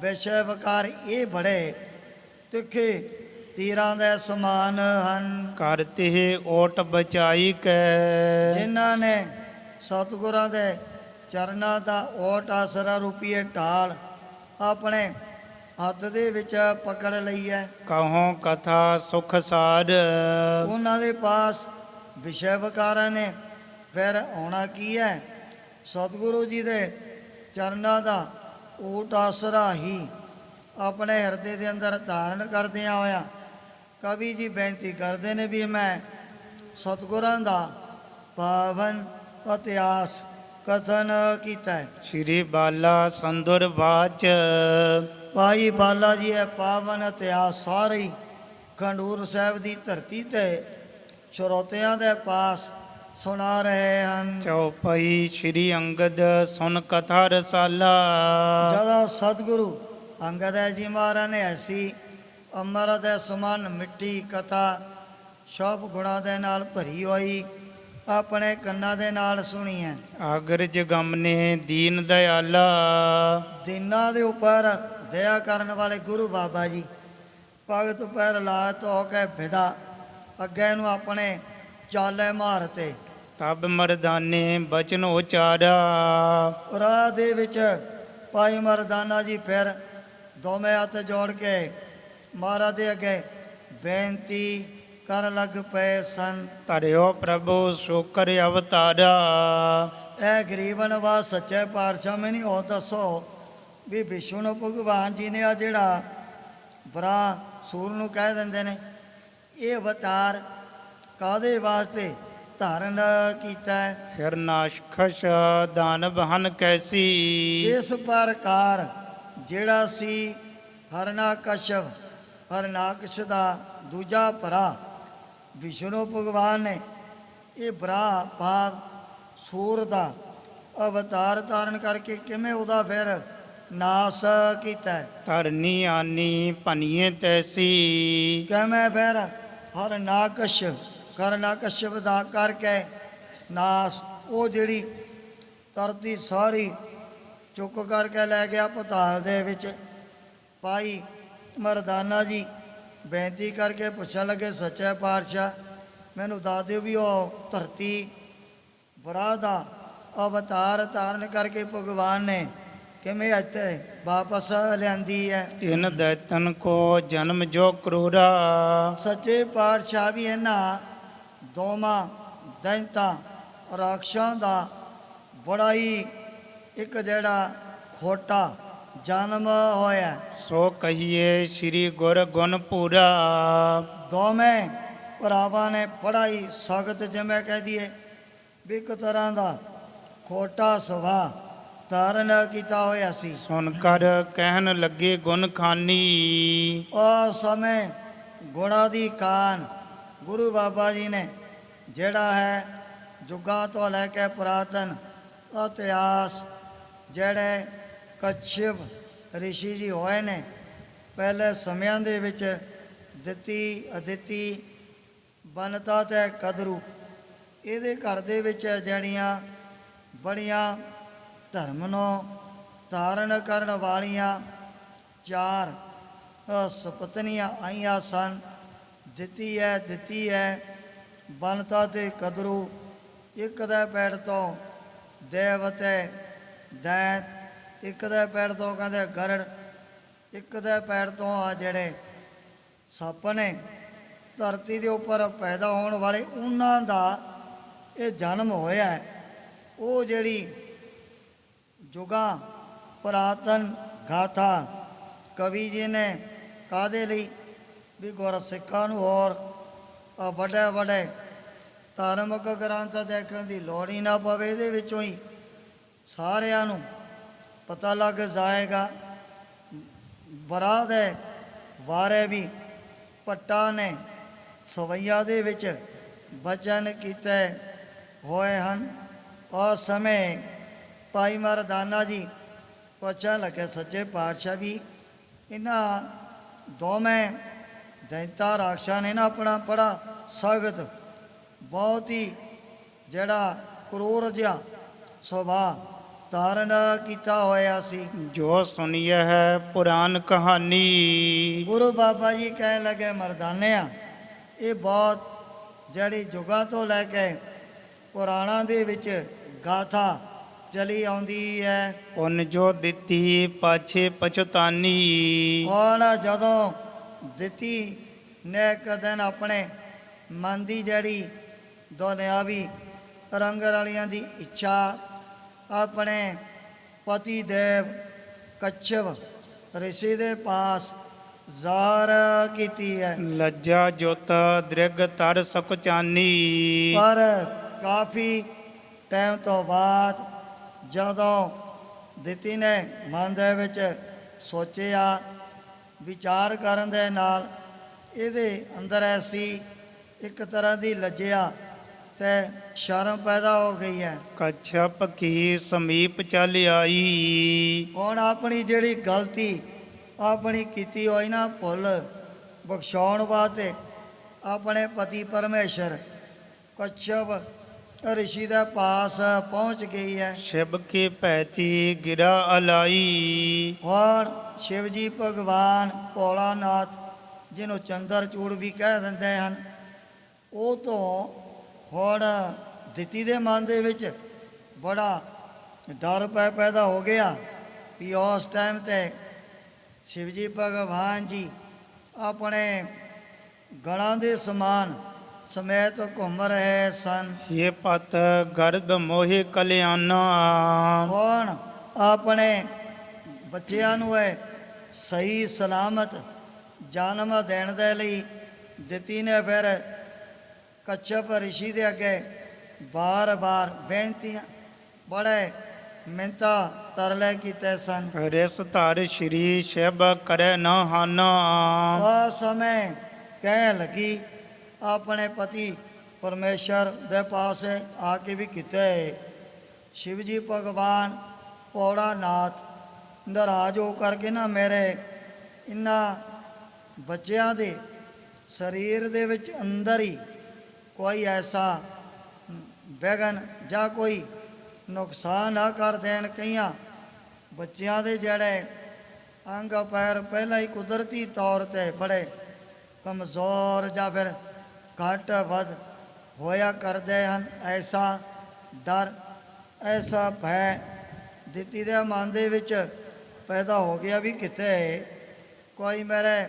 ਵਿਸ਼ੇ ਵਿਕਾਰ ਇਹ ਬੜੇ ਤਿੱਖੇ ਤੀਰਾਂ ਦੇ ਸਮਾਨ ਹਨ। ਕਰਤੇ ਓਟ ਬਚਾਈ ਕੈ, ਜਿਨ੍ਹਾਂ ਨੇ ਸਤਿਗੁਰਾਂ ਦੇ ਚਰਨਾਂ ਦਾ ਓਟ ਆਸਰਾ ਰੂਪੀਏ ਢਾਲ ਆਪਣੇ ਹੱਥ ਦੇ ਵਿੱਚ ਪਕੜ ਲਈ ਹੈ। ਕਹੋ ਕਥਾ ਸੁਖ ਸਾਰ, ਉਹਨਾਂ ਦੇ ਪਾਸ ਵਿਸ਼ੇ ਵਿਕਾਰਾਂ ਨੇ ਫਿਰ ਆਉਣਾ ਕੀ ਹੈ? ਸਤਿਗੁਰੂ ਜੀ ਦੇ ਚਰਨਾਂ ਦਾ ਓਟ ਆਸਰਾ ਹੀ ਆਪਣੇ ਹਿਰਦੇ ਦੇ ਅੰਦਰ ਧਾਰਨ ਕਰਦਿਆਂ ਹੋਇਆ ਕਵੀ ਜੀ ਬੇਨਤੀ ਕਰਦੇ ਨੇ ਵੀ ਮੈਂ ਸਤਿਗੁਰਾਂ ਦਾ ਪਾਵਨ ਇਤਿਹਾਸ ਕਥਨ ਕੀਤਾ ਹੈ। ਸ੍ਰੀ ਬਾਲਾ ਸੰਦੁਰ ਬਾਚ, ਭਾਈ ਬਾਲਾ ਜੀ ਇਹ ਪਾਵਨ ਇਤਿਹਾਸ ਸਾਰੀ ਖੰਡੂਰ ਸਾਹਿਬ ਦੀ ਧਰਤੀ ਤੇ ਸਰੋਤਿਆਂ ਦੇ ਪਾਸ ਸੁਣਾ ਰਹੇ ਹਨ। ਚੌਪਈ ਸ੍ਰੀ ਅੰਗਦ ਸੁਨ ਕਥਾ ਰਸਾਲਾ, ਜਦੋਂ ਸਤਿਗੁਰੂ ਅੰਗਦ ਜੀ ਮਹਾਰਾਜ ਨੇ ਐਸੀ ਅੰਮ੍ਰਿਤ ਦੇ ਸਮਾਨ ਮਿੱਠੀ ਕਥਾ ਸਭ ਗੁਣਾਂ ਦੇ ਨਾਲ ਭਰੀ ਹੋਈ ਆਪਣੇ ਕੰਨਾਂ ਦੇ ਨਾਲ ਸੁਣੀ ਹੈ। ਅਗਰਜ ਗਮਨੇ ਦੀਨ ਦਇਆਲਾ, ਦਿਨਾਂ ਦੇ ਉੱਪਰ ਦਇਆ ਕਰਨ ਵਾਲੇ ਗੁਰੂ ਬਾਬਾ ਜੀ ਭਗਤ ਪੈਰ ਲਾ ਧੋ ਕੇ ਵਿਦਾ ਅੱਗੇ ਨੂੰ ਆਪਣੇ ਚਾਲੇ ਮਾਰਤੇ। ਤਬ ਮਰਦਾਨੇ ਬਚਨ ਉਚਾਰਾ, ਰਾਹ ਦੇ ਵਿੱਚ ਭਾਈ ਮਰਦਾਨਾ ਜੀ ਫਿਰ ਦੋਵੇਂ ਹੱਥ ਜੋੜ ਕੇ ਮਹਾਰਾਜ ਦੇ ਅੱਗੇ ਬੇਨਤੀ ਕਰਨ ਲੱਗ ਪਏ ਸਨ। ਧਰਿਓ ਪ੍ਰਭੂ ਸ਼ੁਕਰ ਅਵਤਾਰਾ, ਇਹ ਗਰੀਬ ਨਵਾਜ਼ ਸੱਚੇ ਪਾਤਸ਼ਾਹ ਮੈਨੂੰ ਉਹ ਦੱਸੋ ਵੀ ਵਿਸ਼ਨੂੰ ਭਗਵਾਨ ਜੀ ਨੇ ਆ ਜਿਹੜਾ ਬਰਾ ਸੂਰ ਨੂੰ ਕਹਿ ਦਿੰਦੇ ਨੇ ਇਹ ਅਵਤਾਰ ਕਾਹਦੇ ਵਾਸਤੇ ਧਾਰਨ ਕੀਤਾ ਹੈ? ਹਿਰਨਾਸ਼ਖਸ਼ ਦਾਨਵ ਹਨ ਕੈਸੀ, ਇਸ ਪ੍ਰਕਾਰ ਜਿਹੜਾ ਸੀ ਹਰਨਾਕਸ਼ ਦਾ ਦੂਜਾ ਭਰਾ ਵਿਸ਼ਨੂੰ ਭਗਵਾਨ ਨੇ ਇਹ ਬਰਾ ਭਾਵ ਸੂਰ ਦਾ ਅਵਤਾਰ ਧਾਰਨ ਕਰਕੇ ਕਿਵੇਂ ਉਹਦਾ ਫਿਰ ਨਾਸ ਕੀਤਾ ਹੈ? ਧਰਨੀ ਆਨੀ ਭਨੀਏ ਤੈਸੀ, ਕਿਵੇਂ ਫਿਰ ਹਰਨਾਕਸ਼ ਦਾ ਕਰਕੇ ਨਾਸ ਉਹ ਜਿਹੜੀ ਧਰਤੀ ਸਾਰੀ ਚੁੱਕ ਕਰਕੇ ਲੈ ਗਿਆ ਪਤਾਲ ਦੇ ਵਿੱਚ। ਭਾਈ ਮਰਦਾਨਾ ਜੀ ਬੇਨਤੀ ਕਰਕੇ ਪੁੱਛਣ ਲੱਗੇ ਸੱਚੇ ਪਾਤਸ਼ਾਹ ਮੈਨੂੰ ਦੱਸ ਦਿਓ ਵੀ ਉਹ ਧਰਤੀ ਬਰਾ ਦਾ ਅਵਤਾਰ ਧਾਰਨ ਕਰਕੇ ਭਗਵਾਨ ਨੇ ਕਿਵੇਂ ਇੱਥੇ ਵਾਪਸ ਲਿਆਂਦੀ ਹੈ? ਇਨ ਦੈਤਨ ਕੋ ਜਨਮ ਜੋ ਕਰੂਰਾ, ਸੱਚੇ ਪਾਤਸ਼ਾਹ ਵੀ ਇਹਨਾਂ ਦੋਵਾਂ ਦੈਂਤਾਂ ਰਾਖਸ਼ਾਂ ਦਾ ਬੜਾ ਹੀ ਇੱਕ ਜਿਹੜਾ ਖੋਟਾ ਜਨਮ ਹੋਇਆ। ਸੋ ਕਹੀਏ ਸ੍ਰੀ ਗੁਰ ਗੁਣ ਪੂਰਾ, ਦੋਵੇਂ ਭਰਾਵਾਂ ਨੇ ਬੜਾ ਹੀ ਸਖਤ ਜਿਵੇਂ ਕਹਿ ਦਈਏ ਵੀ ਇੱਕ ਤਰ੍ਹਾਂ ਦਾ ਖੋਟਾ ਸੁਭਾਅ ਧਾਰਨ ਕੀਤਾ ਹੋਇਆ ਸੀ। ਸੁਣ ਕਰ ਕਹਿਣ ਲੱਗੇ ਗੁਣ ਖਾਨੀ, ਉਸ ਸਮੇਂ ਗੁਣਾਂ ਦੀ ਕਾਨ ਗੁਰੂ ਬਾਬਾ ਜੀ ਨੇ ਜਿਹੜਾ ਹੈ ਜੁਗਾਂ ਤੋਂ ਲੈ ਕੇ ਪੁਰਾਤਨ ਇਤਿਹਾਸ ਜਿਹੜੇ ਕੱਛਪ ਰਿਸ਼ੀ ਜੀ ਹੋਏ ਨੇ ਪਹਿਲੇ ਸਮਿਆਂ ਦੇ ਵਿੱਚ ਦਿੱਤੀ ਅਦਿੱਤੀ ਬਨਤਾ ਤੇ ਕਦਰੂ ਇਹਦੇ ਘਰ ਦੇ ਵਿੱਚ ਜਿਹੜੀਆਂ ਬੜੀਆਂ ਧਰਮ ਨੂੰ ਧਾਰਨ ਕਰਨ ਵਾਲੀਆਂ 4 ਸੁਪਤਨੀਆਂ ਆਈਆਂ ਸਨ। ਦਿੱਤੀ ਹੈ ਬਨਤਾ ਤੇ ਕਦਰੂ। ਇੱਕ ਦੇ ਪੈਰ ਤੋਂ ਦੇਵਤੇ ਦੈਤ, ਇੱਕ ਦੇ ਪੈਰ ਤੋਂ ਕਹਿੰਦੇ ਗਰੜ, ਇੱਕ ਦੇ ਪੈਰ ਤੋਂ ਆ ਜਿਹੜੇ ਸੱਪ ਨੇ ਧਰਤੀ ਦੇ ਉੱਪਰ ਪੈਦਾ ਹੋਣ ਵਾਲੇ ਉਹਨਾਂ ਦਾ ਇਹ ਜਨਮ ਹੋਇਆ ਹੈ। ਉਹ ਜਿਹੜੀ ਜੁਗਾਂ ਪੁਰਾਤਨ ਗਾਥਾ ਕਵੀ ਜੀ ਨੇ ਕਾਹਦੇ ਲਈ ਵੀ ਗੁਰਸਿੱਖਾਂ ਨੂੰ ਹੋਰ ਵੱਡੇ ਵੱਡੇ ਧਾਰਮਿਕ ਗ੍ਰੰਥ ਦੇਖਣ ਦੀ ਲੋੜ ਹੀ ਨਾ ਪਵੇ, ਇਹਦੇ ਵਿੱਚੋਂ ਹੀ ਸਾਰਿਆਂ ਨੂੰ ਪਤਾ ਲੱਗ ਜਾਏਗਾ। ਬਰਾ ਦੇ ਬਾਰੇ ਵੀ ਭੱਟਾ ਨੇ ਸਵਈਆ ਦੇ ਵਿੱਚ ਬਚਨ ਕੀਤੇ ਹੋਏ ਹਨ। ਉਸ ਸਮੇਂ ਭਾਈ ਮਰਦਾਨਾ ਜੀ ਪੁੱਛਣ ਲੱਗੇ ਸੱਚੇ ਪਾਤਸ਼ਾਹ ਵੀ ਇਹਨਾਂ ਦੋਵੇਂ ਦੈਂਤਾ ਰਾਖਸ਼ਾਂ ਨੇ ਨਾ ਆਪਣਾ ਬੜਾ ਸਖਤ ਬਹੁਤ ਹੀ ਜਿਹੜਾ ਕਰੂਰ ਜਿਹਾ ਸੁਭਾਅ ਧਾਰਨ ਕੀਤਾ ਹੋਇਆ ਸੀ। ਜੋ ਸੁਣੀਏ ਹੈ ਪੁਰਾਨ ਕਹਾਣੀ। ਗੁਰੂ ਬਾਬਾ ਜੀ ਕਹਿਣ ਲੱਗੇ ਮਰਦਾਨਿਆਂ ਇਹ ਬਹੁਤ ਜਿਹੜੀ ਜੁਗਾਂ ਤੋਂ ਲੈ ਕੇ ਪੁਰਾਣਾਂ ਦੇ ਵਿੱਚ ਗਾਥਾ ਚਲੀ ਆਉਂਦੀ ਹੈ। ਉਨ ਜੋ ਦਿੱਤੀ ਪਾਛੇ ਪਛਤਾਨੀ। ਹੁਣ ਜਦੋਂ ਦਿੱਤੀ ਨੇ ਇੱਕ ਦਿਨ ਆਪਣੇ ਮਨ ਦੀ ਜਿਹੜੀ ਦੁਨਿਆਵੀ ਰੰਗ ਵਾਲੀਆਂ ਦੀ ਇੱਛਾ ਆਪਣੇ ਪਤੀ ਦੇਵ ਕੱਛਪ ਰਿਸ਼ੀ ਦੇ ਪਾਸ ਜ਼ਾਹਰ ਕੀਤੀ ਹੈ। ਲੱਜਾ ਜੋਤ ਦ੍ਰਿਗ ਤਰ ਸਕੁਚਾਨੀ। ਪਰ ਕਾਫੀ ਟਾਈਮ ਤੋਂ ਬਾਅਦ ਜਦੋਂ ਦਿੱਤੀ ਨੇ ਮਨ ਦੇ ਵਿੱਚ ਸੋਚਿਆ ਵਿਚਾਰ ਕਰਨ ਦੇ ਨਾਲ ਇਹਦੇ ਅੰਦਰ ਐਸੀ ਇੱਕ ਤਰ੍ਹਾਂ ਦੀ ਲੱਜਿਆ ਤੇ ਸ਼ਰਮ ਪੈਦਾ ਹੋ ਗਈ ਹੈ। ਕਛਪ ਕੀ ਸਮੀਪ ਚੱਲ ਆਈ। ਹੁਣ ਆਪਣੀ ਜਿਹੜੀ ਗਲਤੀ ਆਪਣੀ ਕੀਤੀ ਹੋਈ ਨਾ ਭੁੱਲ ਬਖਸ਼ਾਉਣ ਵਾਸਤੇ ਆਪਣੇ ਪਤੀ ਪਰਮੇਸ਼ਰ ਕੱਛਪ ਰਿਸ਼ੀ ਦੇ ਪਾਸ ਪਹੁੰਚ ਗਈ ਹੈ। ਸ਼ਿਵ ਕੀ ਭੈਤੀ ਗਿਰਾ ਅਲਾਈ। ਹੁਣ ਸ਼ਿਵ ਜੀ ਭਗਵਾਨ ਭੋਲਾਨਾਥ ਜਿਹਨੂੰ ਚੰਦਰਚੂੜ ਵੀ ਕਹਿ ਦਿੰਦੇ ਹਨ, ਉਹ ਤੋਂ ਹੁਣ ਦਿੱਤੀ ਦੇ ਮਨ ਦੇ ਵਿੱਚ ਬੜਾ ਡਰ ਪੈਦਾ ਹੋ ਗਿਆ ਵੀ ਉਸ ਟਾਈਮ ਤੇ ਸ਼ਿਵ ਜੀ ਭਗਵਾਨ ਜੀ ਆਪਣੇ ਗਣਾਂ ਦੇ ਸਮਾਨ ਸਮੇਤ ਘੁੰਮ ਰਹੇ ਸਨ। ਇਹ ਪਤ ਗਰਭ ਮੋਹਿ ਕਲਿਆਣਾ। ਹੁਣ ਆਪਣੇ ਬੱਚਿਆਂ ਨੂੰ ਇਹ ਸਹੀ ਸਲਾਮਤ ਜਨਮ ਦੇਣ ਦੇ ਲਈ ਦਿੱਤੀ ਨੇ ਫਿਰ ਕੱਛਪ ਰਿਸ਼ੀ ਦੇ ਅੱਗੇ ਬਾਰ-ਬਾਰ ਬੇਨਤੀਆਂ ਬੜੇ ਮਿੰਨਤਾਂ ਤਰਲੇ ਕੀਤੇ ਸਨ। ਰਿਸ ਧਰ ਸ਼੍ਰੀ ਸ਼ਿਵ ਕਰੈ ਨ ਹਾਨਾ। ਉਸ ਸਮੇਂ ਕਹਿ ਲੱਗੀ ਆਪਣੇ ਪਤੀ ਪਰਮੇਸ਼ਰ ਦੇ ਪਾਸ ਆ ਕੇ ਵੀ ਕੀਤੇ ਸ਼ਿਵ ਜੀ ਭਗਵਾਨ ਭੋਲਾਨਾਥ ਨਾਰਾਜ਼ ਹੋ ਕਰਕੇ ਨਾ ਮੇਰੇ ਇਹਨਾਂ ਬੱਚਿਆਂ ਦੇ ਸਰੀਰ ਦੇ ਵਿੱਚ ਅੰਦਰ ਹੀ ਕੋਈ ਐਸਾ ਵਿਘਨ ਜਾਂ ਕੋਈ ਨੁਕਸਾਨ ਨਾ ਕਰ ਦੇਣ। ਕਈਆਂ ਬੱਚਿਆਂ ਦੇ ਜਿਹੜੇ ਅੰਗ ਪੈਰ ਪਹਿਲਾਂ ਹੀ ਕੁਦਰਤੀ ਤੌਰ ਤੇ ਬੜੇ ਕਮਜ਼ੋਰ ਜਾਂ ਫਿਰ ਘੱਟ ਵੱਧ ਹੋਇਆ ਕਰਦੇ ਹਨ। ਐਸਾ ਡਰ ਐਸਾ ਭੈ ਦਿੱਤੀ ਦੇ ਮਨ ਦੇ ਵਿੱਚ ਪੈਦਾ ਹੋ ਗਿਆ ਵੀ ਕਿਤੇ ਕੋਈ ਮੇਰੇ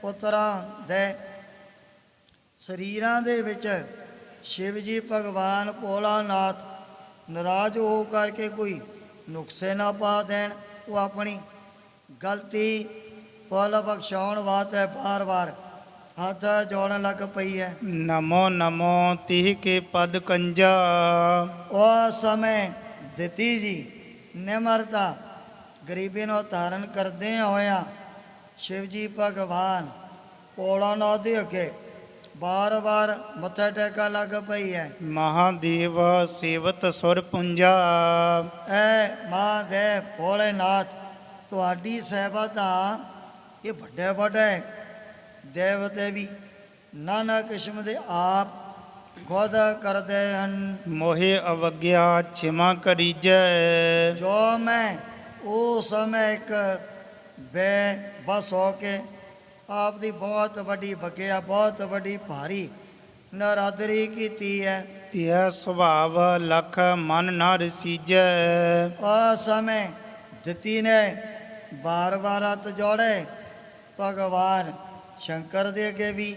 ਪੁੱਤਰਾਂ ਦੇ ਸਰੀਰਾਂ ਦੇ ਵਿੱਚ ਸ਼ਿਵ ਜੀ ਭਗਵਾਨ ਭੋਲਾਨਾਥ ਨਾਰਾਜ਼ ਹੋ ਕਰਕੇ ਕੋਈ ਨੁਕਸੇ ਨਾ ਪਾ ਦੇਣ। ਉਹ ਆਪਣੀ ਗਲਤੀ ਭੁੱਲ ਬਖਸ਼ਾਉਣ ਵਾਸਤੇ ਬਾਰ-ਬਾਰ ਹੱਥ ਜੋੜਨ ਲੱਗ ਪਈ ਹੈ। ਨਮੋ ਨਮੋ ਤਿਹ ਕੇ ਪਦ ਕੰਜਾ। ਉਸ ਸਮੇਂ ਦਿੱਤੀ ਜੀ ਨਿਮਰਤਾ ਗਰੀਬੀ ਨੂੰ ਧਾਰਨ ਕਰਦੇ ਹੋਇਆ ਸ਼ਿਵ ਜੀ ਭਗਵਾਨ ਭੋਲਾਨਾਥ ਦੇ ਅੱਗੇ ਬਾਰ-ਬਾਰ ਮੱਥਾ ਟੇਕਾ ਲੱਗ ਪਈ ਹੈ। ਮਹਾਦੇਵ ਸੇਵਤ ਸੁਰ ਪੁੰਜਾ। ਐ ਮਹਾਦੇਵ ਭੋਲੇਨਾਥ, ਤੁਹਾਡੀ ਸੇਵਾ ਤਾਂ ਇਹ ਵੱਡੇ ਵੱਡੇ ਦੇਵਤੇ ਵੀ ਨਾਨਾ ਕਿਸਮ ਦੇ ਆਪ ਖੁਦ ਕਰਦੇ ਹਨ। ਮੋਹਿ ਅਵਗਿਆ ਛਿਮਾ ਕਰੀਜੈ। ਜੋ ਮੈਂ ਉਸ ਸਮੇਂ ਇੱਕ ਬੇਬਸ ਹੋ ਕੇ ਆਪ ਦੀ ਬਹੁਤ ਵੱਡੀ ਬਕਿਆ, ਬਹੁਤ ਵੱਡੀ ਭਾਰੀ ਨਰਾਦਰੀ ਕੀਤੀ ਹੈ। ਤਿਹ ਸੁਭਾਵ ਲਖ ਮਨ ਨਾ ਰਸੀਜੈ। ਉਸ ਸਮੇਂ ਦਿੱਤੀ ਨੇ ਬਾਰ-ਬਾਰ ਹੱਥ ਜੋੜੇ ਭਗਵਾਨ ਸ਼ੰਕਰ ਦੇ ਅੱਗੇ ਵੀ।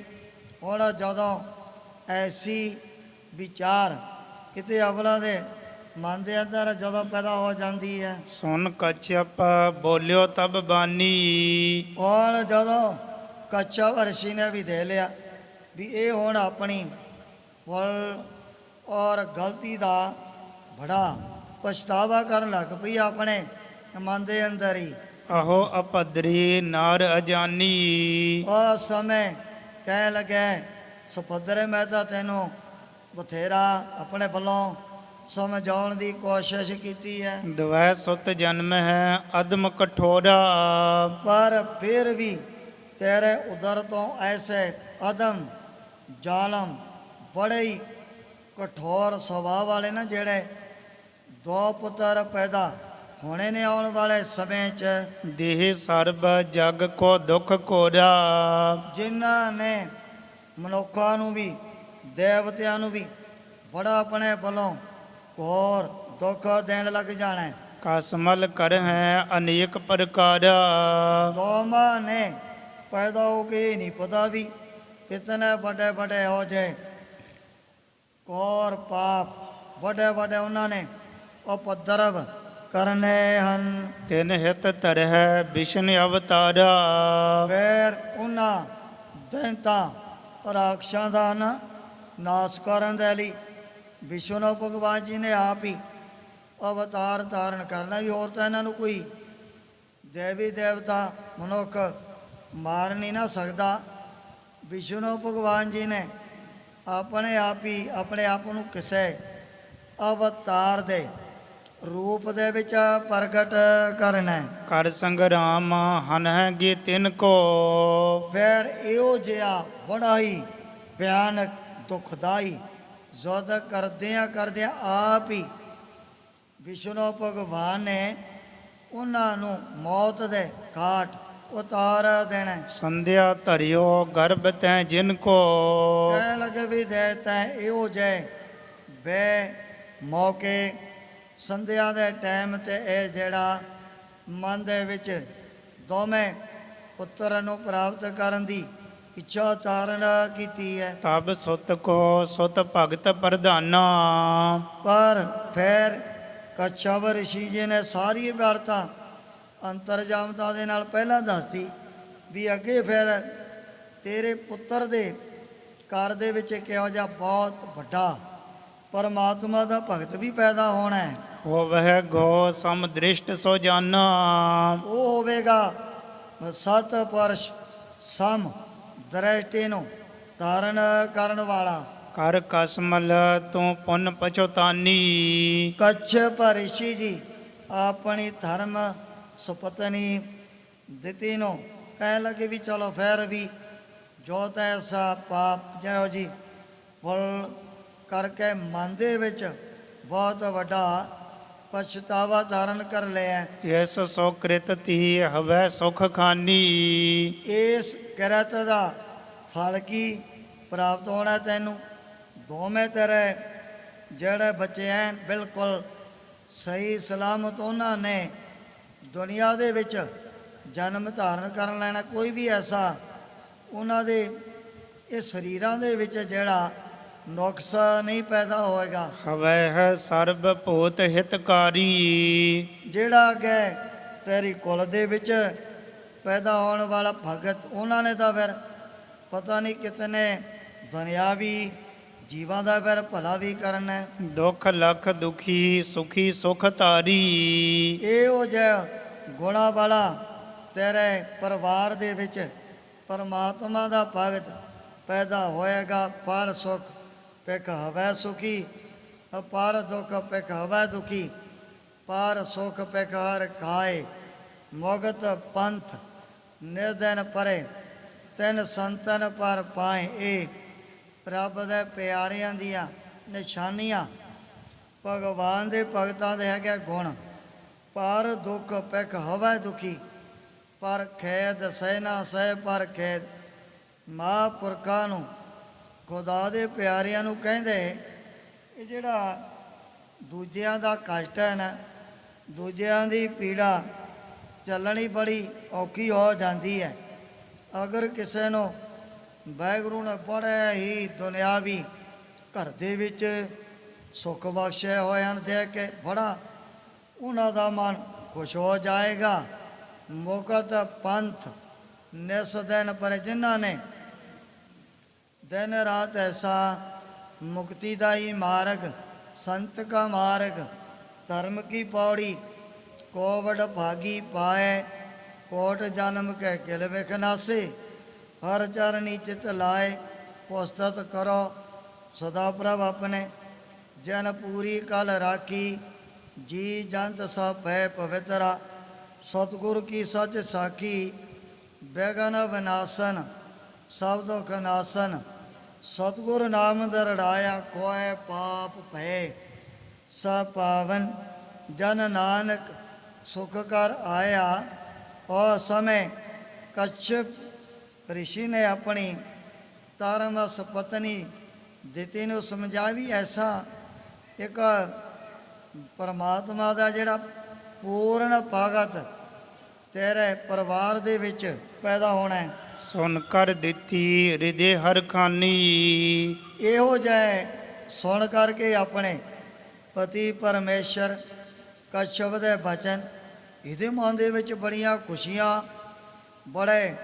ਹੁਣ ਜਦੋਂ ਐਸੀ ਵਿਚਾਰ ਕਿਤੇ ਅਵਲਾ ਦੇ ਮਨ ਦੇ ਅੰਦਰ ਜਦੋਂ ਪੈਦਾ ਹੋ ਜਾਂਦੀ ਹੈ, ਸੁਨ ਕਛਪ ਬੋਲਿਓ ਤਬ ਬਾਨੀ। ਹੁਣ ਜਦੋਂ ਕੱਛਪ ਰਿਸ਼ੀ ਨੇ ਵੀ ਦੇ ਲਿਆ ਵੀ ਇਹ ਹੁਣ ਆਪਣੀ ਫਲ ਔਰ ਗਲਤੀ ਦਾ ਬੜਾ ਪਛਤਾਵਾ ਕਰਨ ਲੱਗ ਪਈ ਆਪਣੇ ਮਨ ਦੇ ਅੰਦਰ ਹੀ। ਆਹੋ ਅਪਦਰੀ ਨਾਰ ਅਜਾਨੀ। ਉਸ ਸਮੇਂ ਕਹਿ ਲੱਗੇ, ਸੁਪੱਧਰੇ ਮੈਂ ਤਾਂ ਤੈਨੂੰ ਬਥੇਰਾ ਆਪਣੇ ਵੱਲੋਂ ਸਮਝਾਉਣ ਦੀ ਕੋਸ਼ਿਸ਼ ਕੀਤੀ ਹੈ, ਦਵੈ ਸੁਤ ਜਨਮ ਹੈ ਅਦਮ ਕਠੋਰਾ। ਪਰ ਫਿਰ ਵੀ ਤੇਰੇ ਉਦਰ ਤੋਂ ਐਸੇ ਅਦਮ ਜ਼ਾਲਮ ਬੜੇ ਹੀ ਕਠੋਰ ਸੁਭਾਅ ਵਾਲੇ ਨਾ, ਜਿਹੜੇ ਦੋ ਪੁੱਤਰ ਪੈਦਾ ਹੋਣੇ ਨੇ ਆਉਣ ਵਾਲੇ ਸਮੇਂ 'ਚ, ਦੇਹ ਸਰਬ ਜਗ ਕੋ ਦੁਖ ਕੋਰਾ। ਜਿਨ੍ਹਾਂ ਨੇ ਮਨੁੱਖਾਂ ਨੂੰ ਵੀ ਦੇਵਤਿਆਂ ਨੂੰ ਵੀ ਬੜਾ ਆਪਣੇ ਵੱਲੋਂ ਘੋਰ ਦੁੱਖ ਦੇਣ ਲੱਗ ਜਾਣਾ ਹੈ। ਕਸਮਲ ਕਰ ਹੈ ਅਨੇਕ ਪ੍ਰਕਾਰਾ। ਦੋਵਾਂ ਨੇ ਪੈਦਾ ਹੋ ਕੇ ਨਹੀਂ ਪਤਾ ਵੀ ਇਤਨੇ ਵੱਡੇ ਵੱਡੇ ਹੋ ਜੇ ਘੋਰ ਪਾਪ ਵੱਡੇ ਵੱਡੇ ਉਹਨਾਂ ਨੇ ਉਪਦਰਵ ਕਰਨੇ ਹਨ। ਤਿਨ ਹਿਤ ਧਰਹਿ ਵਿਸ਼ਨ ਅਵਤਾਰਾ। ਫਿਰ ਉਹਨਾਂ ਦੈਂਤਾਂ ਰਾਖਸ਼ਾਂ ਦਾ ਨਾਸ਼ ਕਰਨ ਦੇ ਲਈ ਵਿਸ਼ਨੂੰ ਭਗਵਾਨ ਜੀ ਨੇ ਆਪ ਹੀ ਅਵਤਾਰ ਧਾਰਨ ਕਰਨਾ। ਵੀ ਹੋਰ ਤਾਂ ਇਹਨਾਂ ਨੂੰ ਕੋਈ ਦੇਵੀ ਦੇਵਤਾ ਮਨੁੱਖ ਮਾਰ ਨਹੀਂ ਨਾ ਸਕਦਾ। ਵਿਸ਼ਨੂੰ ਭਗਵਾਨ ਜੀ ਨੇ ਆਪਣੇ ਆਪ ਹੀ ਆਪਣੇ ਆਪ ਨੂੰ ਕਿਸੇ ਅਵਤਾਰ ਦੇ ਰੂਪ ਦੇ ਵਿੱਚ ਪ੍ਰਗਟ ਕਰਨਾ ਹੈ। ਕਰ ਸੰਗਰਾਮ ਹਨਹਿ ਤਿਨ ਕੋ। ਫਿਰ ਇਹੋ ਜਿਹਾ ਬੜਾ ਹੀ ਭਿਆਨਕ ਦੁਖਦਾਈ ਯੁੱਧ ਕਰਦਿਆਂ ਆਪ ਹੀ ਵਿਸ਼ਨੂੰ ਭਗਵਾਨ ਨੇ ਉਹਨਾਂ ਨੂੰ ਮੌਤ ਦੇ ਘਾਟ ਉਤਾਰ ਦੇਣਾ। ਸੰਧਿਆ ਧਰਿਓ ਗਰਭ ਤੈ ਜਿਨ ਕੋ। ਕਹਿ ਲਗੇ ਵੀ ਦੇਤਾ ਇਹੋ ਜਿਹੇ ਬੇ ਮੌਕੇ ਸੰਧਿਆ ਦੇ ਟਾਈਮ ਤੇ ਇਹ ਜਿਹੜਾ ਮਨ ਦੇ ਵਿੱਚ ਦੋਵੇਂ ਪੁੱਤਰ ਨੂੰ ਪ੍ਰਾਪਤ ਕਰਨ ਦੀ ਇੱਛਾ ਧਾਰਨ ਕੀਤੀ ਹੈ। ਤਬ ਸੁਤ ਕੋ ਸੁਤ ਭਗਤ ਪ੍ਰਧਾਨਾ। ਪਰ ਫਿਰ ਕੱਛਪ ਰਿਸ਼ੀ ਜੀ ਨੇ ਸਾਰੀ ਵਾਰਤਾ ਅੰਤਰਜਾਮਤਾ ਦੇ ਨਾਲ ਪਹਿਲਾਂ ਦੱਸਤੀ ਵੀ ਅੱਗੇ ਫਿਰ ਤੇਰੇ ਪੁੱਤਰ ਦੇ ਘਰ ਦੇ ਵਿੱਚ ਕਿਹੋ ਜਿਹਾ ਬਹੁਤ ਵੱਡਾ ਪਰਮਾਤਮਾ ਦਾ ਭਗਤ ਵੀ ਪੈਦਾ ਹੋਣਾ ਹੈ। ਉਹ ਵਹਿ ਗੋ ਸਮ ਦ੍ਰਿਸ਼ਟ ਸੋ ਜਾਨਾ। ਉਹ ਹੋਵੇਗਾ ਸਤ ਪੁਰਸ਼ ਸਮ ਦ੍ਰਿਸ਼ਟੀ ਨੂੰ ਧਾਰਨ ਕਰਨ ਵਾਲਾ। ਕਰ ਕਸਮਲ ਤੂੰ ਪੁੰਨ ਪਛੋਤਾਨੀ। ਕੱਛਪ ਰਿਸ਼ੀ ਜੀ ਆਪਣੀ ਧਰਮ ਸੁਪਤਨੀ ਦਿੱਤੀ ਨੂੰ ਕਹਿਣ ਲੱਗੇ ਵੀ ਚਲੋ ਫਿਰ ਵੀ ਜੋ ਤਾਂ ਐਸਾ ਪਾਪ ਜਿਹੋ ਜੀ ਫਲ ਕਰਕੇ ਮਨ ਦੇ ਵਿੱਚ ਬਹੁਤ ਵੱਡਾ ਪਛਤਾਵਾ ਧਾਰਨ ਕਰ ਲਿਆ। ਇਸ ਸੋ ਕ੍ਰਿਤ ਤੀ ਹਵੈ ਸੁਖ ਖਾਨੀ। ਇਸ ਕਿਰਤ ਦਾ ਫਲ ਕੀ ਪ੍ਰਾਪਤ ਹੋਣਾ ਤੈਨੂੰ? ਦੋਵੇਂ ਤੇਰੇ ਜਿਹੜੇ ਬੱਚੇ ਐ ਬਿਲਕੁਲ ਸਹੀ ਸਲਾਮਤ ਉਹਨਾਂ ਨੇ ਦੁਨੀਆ ਦੇ ਵਿੱਚ ਜਨਮ ਧਾਰਨ ਕਰਨ ਲੈਣਾ। ਕੋਈ ਵੀ ਐਸਾ ਉਹਨਾਂ ਦੇ ਇਹ ਸਰੀਰਾਂ ਦੇ ਵਿੱਚ ਜਿਹੜਾ ਨੁਕਸ ਨਹੀਂ ਪੈਦਾ ਹੋਏਗਾ। ਹਵੈ ਸਰਬ ਭੂਤ ਹਿਤਕਾਰੀ। ਜਿਹੜਾ ਕਿ ਤੇਰੀ ਕੁਲ ਦੇ ਵਿੱਚ ਪੈਦਾ ਹੋਣ ਵਾਲਾ ਭਗਤ, ਉਹਨਾਂ ਨੇ ਤਾਂ ਫਿਰ ਪਤਾ ਨਹੀਂ ਕਿਤਨੇ ਦੁਨਿਆਵੀ ਜੀਵਾਂ ਦਾ ਫਿਰ ਭਲਾ ਵੀ ਕਰਨਾ ਹੈ। ਦੁਖ ਲਖ ਦੁਖੀ ਸੁਖੀ ਸੁਖ ਧਾਰੀ। ਇਹੋ ਜਿਹਾ ਗੁਣਾ ਵਾਲਾ ਤੇਰੇ ਪਰਿਵਾਰ ਦੇ ਵਿੱਚ ਪਰਮਾਤਮਾ ਦਾ ਭਗਤ ਪੈਦਾ ਹੋਏਗਾ। ਪਰ ਸੁਖ ਪਿਖ ਹਵੈ ਸੁਖੀ, ਪਰ ਦੁਖ ਪਿਖ ਹਵੈ ਦੁਖੀ। ਪਰ ਸੁਖ ਪਿਖ ਹਰ ਖਾਏ, ਮੁਗਤ ਪੰਥ ਨਿਰਦਨ ਪਰੇ। ਤਿੰਨ ਸੰਤਨ ਪਰ ਪਾਏ। ਇਹ ਰੱਬ ਦੇ ਪਿਆਰਿਆਂ ਦੀਆਂ ਨਿਸ਼ਾਨੀਆਂ, ਭਗਵਾਨ ਦੇ ਭਗਤਾਂ ਦੇ ਹੈਗੇ ਗੁਣ। ਪਰ ਦੁੱਖ ਪਿਖ ਹਵੈ ਦੁਖੀ, ਪਰ ਖੇਦ ਸਹਿ ਨਾ ਸਹਿ ਪਰ ਖੇਦ। ਮਹਾਂਪੁਰਖਾਂ ਨੂੰ, ਖੁਦਾ ਦੇ ਪਿਆਰਿਆਂ ਨੂੰ ਕਹਿੰਦੇ ਇਹ ਜਿਹੜਾ ਦੂਜਿਆਂ ਦਾ ਕਸ਼ਟ ਹੈ ਨਾ, ਦੂਜਿਆਂ ਦੀ ਪੀੜਾ ਚੱਲਣੀ ਬੜੀ ਔਖੀ ਹੋ ਜਾਂਦੀ ਹੈ। ਅਗਰ ਕਿਸੇ ਨੂੰ ਵਾਹਿਗੁਰੂ ਨੇ ਬੜੇ ਹੀ ਦੁਨਿਆਵੀ ਘਰ ਦੇ ਵਿੱਚ ਸੁੱਖ ਬਖਸ਼ੇ ਹੋਏ ਹਨ, ਦੇਖ ਕੇ ਬੜਾ ਉਹਨਾਂ ਦਾ ਮਨ ਖੁਸ਼ ਹੋ ਜਾਏਗਾ। ਮੁਕਤ ਪੰਥ ਨਿਸ ਦਿਨ ਪਰ, ਜਿਨ੍ਹਾਂ ਨੇ दिन रात ऐसा मुक्तिदायी मार्ग, संत का मार्ग, धर्म की पौड़ी, कोवड भागी पाए, कोट जन्म के किल विखनासे। हर चरणी चित लाए, पुस्तत करो सदा प्रभ अपने। जन पूरी कल राखी, जी जंत सब भय पवित्रा। सतगुरु की सच साखी, बेगन विनाशन सब दुख नासन। सतगुरु नाम दरड़ाया, कोय पाप भय सब पावन। जन नानक सुख कर आया। और समय कच्छप ऋषि ने अपनी तारमस पत्नी दिति ਨੂੰ ਸਮਝਾਵੀ। ਐਸਾ ਇੱਕ ਪਰਮਾਤਮਾ ਦਾ ਜਿਹੜਾ ਪੂਰਨ ਭਗਤ ਤੇਰੇ ਪਰਿਵਾਰ ਦੇ ਵਿੱਚ ਪੈਦਾ ਹੋਣਾ ਹੈ। ਸੁਨ ਕਰ ਦਿੱਤੀ ਹਿਰਦੇ ਹਰ ਖਾਨੀ। ਇਹੋ ਜਿਹੇ ਸੁਣ ਕਰਕੇ ਆਪਣੇ ਪਤੀ ਪਰਮੇਸ਼ਰ ਕਸ਼ਪ ਦੇ ਬਚਨ, ਇਹਦੇ ਮਨ ਦੇ ਵਿੱਚ ਬੜੀਆਂ ਖੁਸ਼ੀਆਂ, ਬੜੇ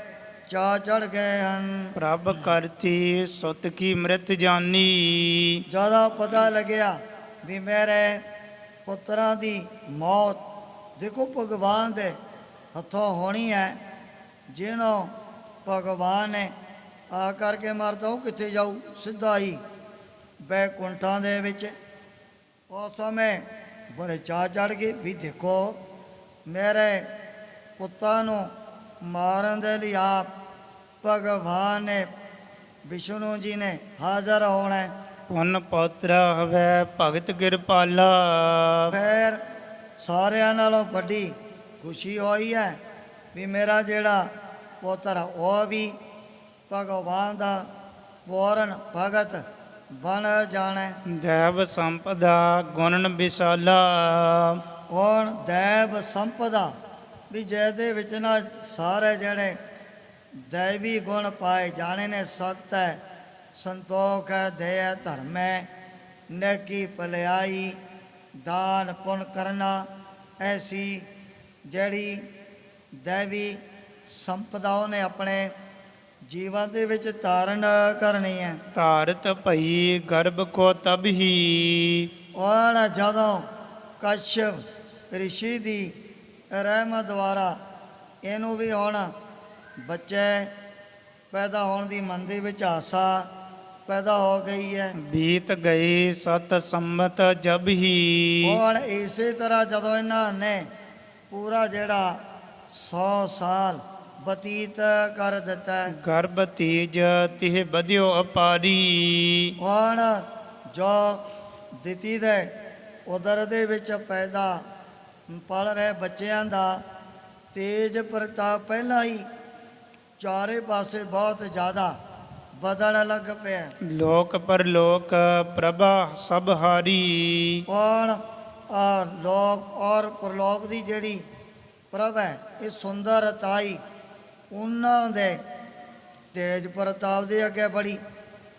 ਚਾਅ ਚੜ੍ਹ ਗਏ ਹਨ। ਪ੍ਰਭ ਕਰਤੀ ਸੁਤ ਕੀ ਮ੍ਰਿਤ ਜਾਨੀ। ਜ਼ਿਆਦਾ ਪਤਾ ਲੱਗਿਆ ਵੀ ਮੇਰੇ ਪੁੱਤਰਾਂ ਦੀ ਮੌਤ ਦੇਖੋ ਭਗਵਾਨ ਦੇ ਹੱਥੋਂ ਹੋਣੀ ਹੈ। ਜਿਹਨੂੰ ਭਗਵਾਨ ਨੇ ਆ ਕਰਕੇ ਮਾਰਦਾ, ਉਹ ਕਿੱਥੇ ਜਾਊ? ਸਿੱਧਾ ਹੀ ਬੈਕੁੰਠਾਂ ਦੇ ਵਿੱਚ। ਉਸ ਸਮੇਂ ਬੜੇ ਚਾਅ ਚੜ੍ਹ ਗਏ ਵੀ ਦੇਖੋ ਮੇਰੇ ਪੁੱਤਾਂ ਨੂੰ ਮਾਰਨ ਦੇ ਲਈ ਆਪ ਭਗਵਾਨ ਨੇ, ਵਿਸ਼ਨੂੰ ਜੀ ਨੇ ਹਾਜ਼ਰ ਹੋਣਾ ਹੈ। ਪੁੰਨ ਪੌਤਰਾ ਹਵੈ ਭਗਤ ਕਿਰਪਾਲਾ। ਫਿਰ ਸਾਰਿਆਂ ਨਾਲੋਂ ਵੱਡੀ ਖੁਸ਼ੀ ਹੋਈ ਹੈ ਵੀ ਮੇਰਾ ਜਿਹੜਾ ਪੁੱਤਰ ਉਹ ਵੀ ਭਗਵਾਨ ਦਾ ਪੂਰਨ ਭਗਤ ਬਣ ਜਾਣਾ। ਦੇਵ ਸੰਪਦਾ ਗੁਣਨ ਵਿਸ਼ਾਲਾ। ਹੁਣ ਦੇਵ ਸੰਪਦਾ ਵੀ ਜਿਹਦੇ ਵਿੱਚ ਨਾ ਸਾਰੇ ਜਿਹੜੇ ਦੈਵੀ ਗੁਣ ਪਾਏ ਜਾਣੇ ਨੇ। ਸਤ ਹੈ, ਸੰਤੋਖ ਹੈ, ਦਇਆ ਹੈ, ਧਰਮ ਹੈ, ਨੇਕੀ ਭਲਾਈ, ਦਾਨ ਪੁੰਨ ਕਰਨਾ। ਐਸੀ ਜਿਹੜੀ ਦੈਵੀ ਸੰਪਦਾ ਉਹਨੇ ਆਪਣੇ ਜੀਵਨ ਦੇ ਵਿੱਚ ਧਾਰਨ ਕਰਨੀ ਹੈ। ਧਾਰਤ ਭਈ ਗਰਭ ਕੋ ਤਬ ਹੀ। ਔਰ ਜਦੋਂ ਕਸ਼ਪ ਰਿਸ਼ੀ ਦੀ ਰਹਿਮਤ ਦੁਆਰਾ ਇਹਨੂੰ ਵੀ ਹੁਣ ਬੱਚੇ ਪੈਦਾ ਹੋਣ ਦੀ ਮਨ ਦੇ ਵਿੱਚ ਆਸਾ ਪੈਦਾ ਹੋ ਗਈ ਹੈ। ਬੀਤ ਗਈ ਸਤ ਸੰਮਤ ਜਬ ਹੀ। ਹੁਣ ਇਸੇ ਤਰ੍ਹਾਂ ਜਦੋਂ ਇਹਨਾਂ ਨੇ ਪੂਰਾ ਜਿਹੜਾ 100 ਸਾਲ ਬਤੀਤ ਕਰ ਦਿੱਤਾ, ਗਰਭ ਤੀਜ ਤਿਹ ਵਧਿਓ ਅਪਾਰੀ। ਹੁਣ ਜੋ ਦਿਤੀ ਦੇ ਉਦਰ ਦੇ ਵਿੱਚ ਪੈਦਾ ਪਲ ਰਹੇ ਬੱਚਿਆਂ ਦਾ ਤੇਜ ਪ੍ਰਤਾਪ ਪਹਿਲਾਂ ਹੀ ਚਾਰੇ ਪਾਸੇ ਬਹੁਤ ਜ਼ਿਆਦਾ ਵਧਣ ਲੱਗ ਪਿਆ। ਲੋਕ ਪਰਲੋਕ ਪ੍ਰਭਾ ਸਭ ਹਾਰੀ। ਹੁਣ ਲੋਕ ਔਰ ਪਰਲੋਕ ਦੀ ਜਿਹੜੀ ਪ੍ਰਭ ਹੈ, ਇਹ ਸੁੰਦਰਤਾਈ ਉਹਨਾਂ ਦੇ ਤੇਜ ਪ੍ਰਤਾਪ ਦੇ ਅੱਗੇ ਬੜੀ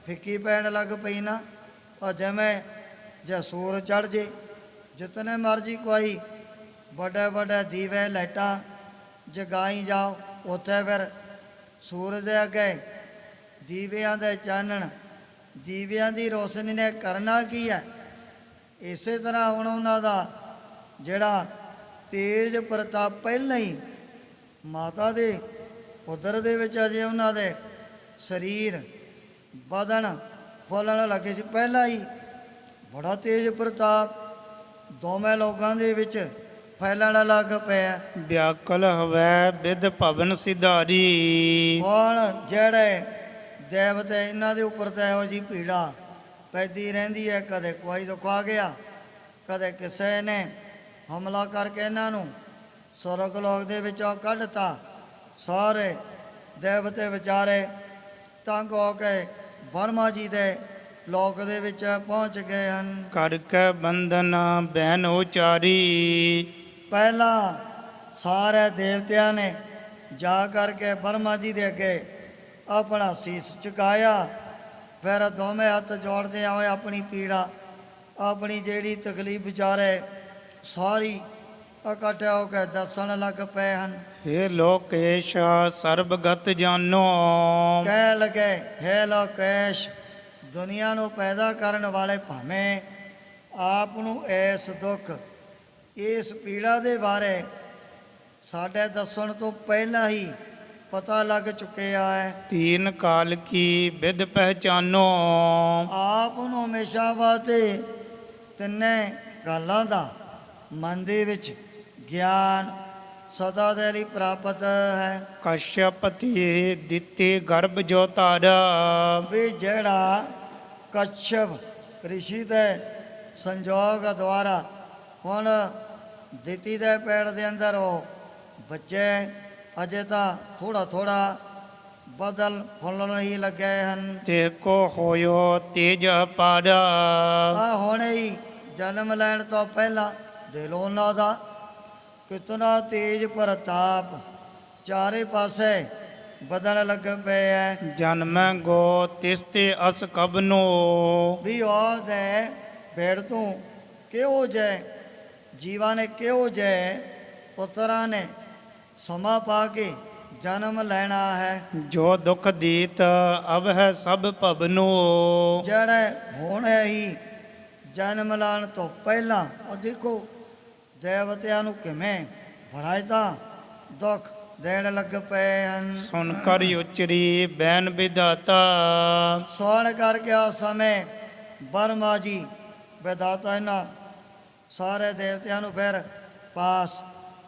ਫਿੱਕੀ ਪੈਣ ਲੱਗ ਪਈ ਨਾ। ਔਰ ਜਿਵੇਂ ਜੇ ਸੂਰਜ ਚੜ੍ਹ ਜੇ, ਜਿਤਨੇ ਮਰਜੀ ਕੋਈ ਵੱਡੇ ਵੱਡੇ ਦੀਵੇ ਲਾਈਟਾਂ ਜਗਾਈ ਜਾਓ, ਉੱਥੇ ਫਿਰ ਸੂਰਜ ਦੇ ਅੱਗੇ ਦੀਵਿਆਂ ਦੇ ਚਾਨਣ, ਦੀਵਿਆਂ ਦੀ ਰੋਸ਼ਨੀ ਨੇ ਕਰਨਾ ਕੀ ਹੈ। ਇਸੇ ਤਰ੍ਹਾਂ ਹੁਣ ਉਹਨਾਂ ਦਾ ਜਿਹੜਾ ਤੇਜ ਪ੍ਰਤਾਪ ਪਹਿਲਾਂ ਹੀ ਮਾਤਾ ਦੇ ਉਦਰ ਦੇ ਵਿੱਚ ਅਜੇ ਉਹਨਾਂ ਦੇ ਸਰੀਰ ਵਧਣ ਫੁੱਲਣ ਲੱਗੇ ਸੀ। ਪਹਿਲਾਂ ਹੀ ਬੜਾ ਤੇਜ਼ ਪ੍ਰਤਾਪ ਦੋਵੇਂ ਲੋਕਾਂ ਦੇ ਵਿੱਚ ਫੈਲਣ ਲੱਗ ਪਿਆ। ਵਿਆਕਲ ਹਵੈ ਵਿਦ ਭਵਨ ਸਿਧਾਰੀ। ਹੁਣ ਜਿਹੜੇ ਦੇਵਤੇ ਇਹਨਾਂ ਦੇ ਉੱਪਰ ਤਾਂ ਇਹੋ ਜਿਹੀ ਪੀੜਾ ਪੈਦੀ ਰਹਿੰਦੀ ਹੈ, ਕਦੇ ਕੋਈ ਦੁੱਖ ਆ ਗਿਆ, ਕਦੇ ਕਿਸੇ ਨੇ ਹਮਲਾ ਕਰਕੇ ਇਹਨਾਂ ਨੂੰ ਸੁਰਗ ਲੋਕ ਦੇ ਵਿੱਚੋਂ ਕੱਢਤਾ। ਸਾਰੇ ਦੇਵਤੇ ਵਿਚਾਰੇ ਤੰਗ ਹੋ ਕੇ ਬਰਮਾ ਜੀ ਦੇ ਲੋਕ ਦੇ ਵਿੱਚ ਪਹੁੰਚ ਗਏ ਹਨ। ਕਰ ਕੇ ਬੰਧਨ ਬੈਨ ਉਚਾਰੀ। ਪਹਿਲਾਂ ਸਾਰੇ ਦੇਵਤਿਆਂ ਨੇ ਜਾ ਕਰਕੇ ਬਰਮਾ ਜੀ ਦੇ ਅੱਗੇ ਆਪਣਾ ਸੀਸ ਝੁਕਾਇਆ। ਫਿਰ ਦੋਵੇਂ ਹੱਥ ਜੋੜਦੇ ਹੋਏ ਆਪਣੀ ਪੀੜਾ, ਆਪਣੀ ਜਿਹੜੀ ਤਕਲੀਫ ਵਿਚਾਰੇ ਸਾਰੀ ਇਕੱਠੇ ਹੋ ਕੇ ਦੱਸਣ ਲੱਗ ਪਏ ਹਨ। ਹੇ ਲੋਕੇਸ਼ ਸਰਬਗਤ ਜਾਨੋ। ਕਹਿ ਲਗੇ, ਹੈ ਲੋਕੇਸ਼, ਦੁਨੀਆ ਨੂੰ ਪੈਦਾ ਕਰਨ ਵਾਲੇ ਭਾਵੇਂ ਆਪ ਨੂੰ ਇਸ ਦੁੱਖ ਇਸ ਪੀੜਾ ਦੇ ਬਾਰੇ ਸਾਡੇ ਦੱਸਣ ਤੋਂ ਪਹਿਲਾਂ ਹੀ ਪਤਾ ਲੱਗ ਚੁੱਕਿਆ ਹੈ। ਤੀਨ ਕਾਲ ਕੀ ਵਿਦ ਪਹਿਚਾਨੋ। ਆਪ ਨੂੰ ਹਮੇਸ਼ਾ ਵਾਸਤੇ ਤਿੰਨੇ ਗੱਲਾਂ ਦਾ ਮਨ ਦੇ ਵਿੱਚ ਗਿਆਨ ਸਦਾ ਦੇ ਲਈ ਪ੍ਰਾਪਤ ਹੈ। ਕਸ਼ਯਪਤੀ ਦਿੱਤੇ ਗਰਭ ਜੋ ਤਾਰਾ। ਵੀ ਜਿਹੜਾ ਕਛਪ ਰਿਸ਼ੀ ਦੇ ਸੰਜੋਗ ਦੁਆਰਾ ਹੁਣ ਦਿੱਤੀ ਦੇ ਪੇੜ ਦੇ ਅੰਦਰ ਉਹ ਬੱਚੇ ਅਜੇ ਤਾਂ ਥੋੜਾ ਥੋੜਾ ਬਦਲ ਫੁੱਲਣ ਹੀ ਲੱਗੇ ਹਨ। ਤੇ ਕੋ ਹੋਇਓ ਤੇਜ ਅਪਾਰਾ। ਆ ਹੁਣੇ ਹੀ ਜਨਮ ਲੈਣ ਤੋਂ ਪਹਿਲਾਂ ਦਿਲ ਉਹਨਾਂ ਦਾ ਕਿਤਨਾ ਤੇਜ ਪ੍ਰਤਾਪ ਚਾਰੇ ਪਾਸੇ ਬਦਲ ਲੱਗ ਪਏ ਹੈ। ਜਨਮੈ ਗੋ ਤਿਸਤੇ ਅਸ ਕਬਨੋ। ਵੀ ਉਹ ਦੇ ਪੇੜ ਤੋਂ ਕਿਹੋ ਜੇ ਜੀਵਾਂ ਨੇ ਕਿਹੋ ਜੇ ਪੁੱਤਰਾਂ ਨੇ ਸਮਾਂ ਪਾ ਕੇ ਜਨਮ ਲੈਣਾ ਹੈ। ਜੋ ਦੁਖ ਦੀਤ ਅਬ ਹੈ ਸਭ ਭਵਨੋ। ਜਿਹੜੇ ਹੁਣੇ ਹੀ ਜਨਮ ਲੈਣ ਤੋਂ ਪਹਿਲਾਂ ਉਹ ਦੇਖੋ ਦੇਵਤਿਆਂ ਨੂੰ ਕਿਵੇਂ ਬੜਾਇਤਾ ਦੁੱਖ ਦੇਣ ਲੱਗ ਪਏ ਹਨ। ਸੁਣ ਕਰ ਉਚਰੀ ਬੈਨ ਵਿਦਾਤਾ। ਸੁਣ ਕਰਕੇ ਉਸ ਸਮੇਂ ਬਰਮਾ ਜੀ ਵਿਦਾਤਾ ਇਹਨਾਂ ਸਾਰੇ ਦੇਵਤਿਆਂ ਨੂੰ ਫਿਰ ਪਾਸ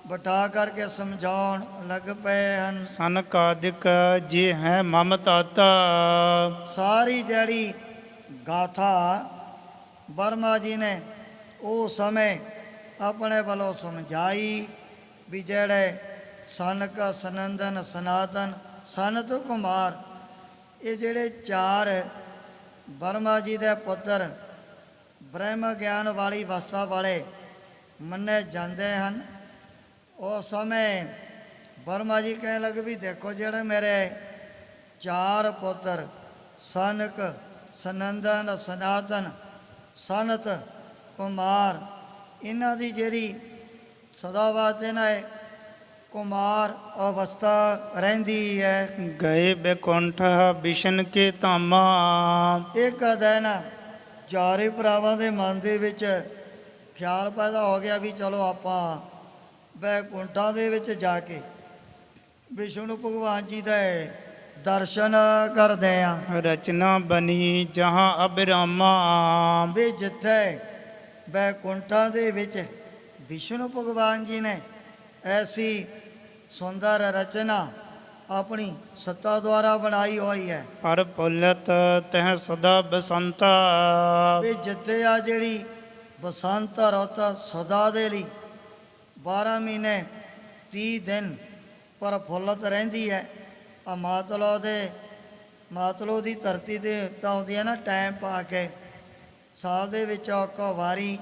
ਬਿਠਾ ਕਰਕੇ ਸਮਝਾਉਣ ਲੱਗ ਪਏ ਹਨ। ਸਨ ਕਾਦਿਕ ਜੇ ਹੈ ਮਮ ਤਾਤਾ। ਸਾਰੀ ਜਿਹੜੀ ਗਾਥਾ ਬਰਮਾ ਜੀ ਨੇ ਉਹ ਸਮੇਂ ਆਪਣੇ ਵੱਲੋਂ ਸਮਝਾਈ ਵੀ ਜਿਹੜੇ ਸਨਕ ਸਨੰਦਨ ਸਨਾਤਨ ਸਨਤ ਕੁਮਾਰ ਇਹ ਜਿਹੜੇ ਚਾਰ ਬਰਮਾ ਜੀ ਦੇ ਪੁੱਤਰ ਬ੍ਰਹਮ ਗਿਆਨ ਵਾਲੀ ਅਵਸਥਾ ਵਾਲੇ ਮੰਨੇ ਜਾਂਦੇ ਹਨ। ਉਸ ਸਮੇਂ ਬਰਮਾ ਜੀ ਕਹਿਣ ਲੱਗੇ ਵੀ ਦੇਖੋ ਜਿਹੜੇ ਮੇਰੇ ਚਾਰ ਪੁੱਤਰ ਸਨਕ ਸਨੰਦਨ ਸਨਾਤਨ ਸਨਤ ਕੁਮਾਰ ਇਹਨਾਂ ਦੀ ਜਿਹੜੀ ਸਦਾ ਵਾਸਤੇ ਨਾ ਕੁਮਾਰ ਅਵਸਥਾ ਰਹਿੰਦੀ ਹੈ। ਗਏ ਬੇਕੁੰਠ ਬਿਸ਼ਨ ਕੇ ਧਾਮਾ। ਇੱਕ ਦਿਨ ਚਾਰੇ ਭਰਾਵਾਂ ਦੇ ਮਨ ਦੇ ਵਿੱਚ ਖਿਆਲ ਪੈਦਾ ਹੋ ਗਿਆ ਵੀ ਚਲੋ ਆਪਾਂ ਬੈਕੁੰਠਾਂ ਦੇ ਵਿੱਚ ਜਾ ਕੇ ਵਿਸ਼ਨੂੰ ਭਗਵਾਨ ਜੀ ਦੇ ਦਰਸ਼ਨ ਕਰਦੇ ਆਂ। ਰਚਨਾ ਬਣੀ ਜਹਾਂ ਅਬਰਾਮਾ। ਵੀ ਜਿੱਥੇ ਬੈਕੁੰਠਾਂ ਦੇ ਵਿੱਚ ਵਿਸ਼ਨੂੰ ਭਗਵਾਨ ਜੀ ਨੇ ਐਸੀ ਸੁੰਦਰ ਰਚਨਾ ਆਪਣੀ ਸੱਤਾ ਦੁਆਰਾ ਬਣਾਈ ਹੋਈ ਹੈ। ਪਰ ਪੁਲਤ ਤਹ ਸਦਾ ਬਸੰਤਾ। ਵੀ ਜਿੱਥੇ ਆ ਜਿਹੜੀ ਬਸੰਤ ਰੁੱਤ ਸਦਾ ਦੇ ਲਈ 12 ਮਹੀਨੇ 30 ਦਿਨ ਪਰ ਫੁੱਲਤ ਰਹਿੰਦੀ ਹੈ। ਆ ਮਾਤਲੋ ਦੀ ਧਰਤੀ ਤੇ ਤਾਂ ਆਉਂਦੀ ਹੈ ਨਾ ਟਾਈਮ ਪਾ ਕੇ ਸਾਲ ਦੇ ਵਿੱਚ ਇੱਕ ਵਾਰੀ।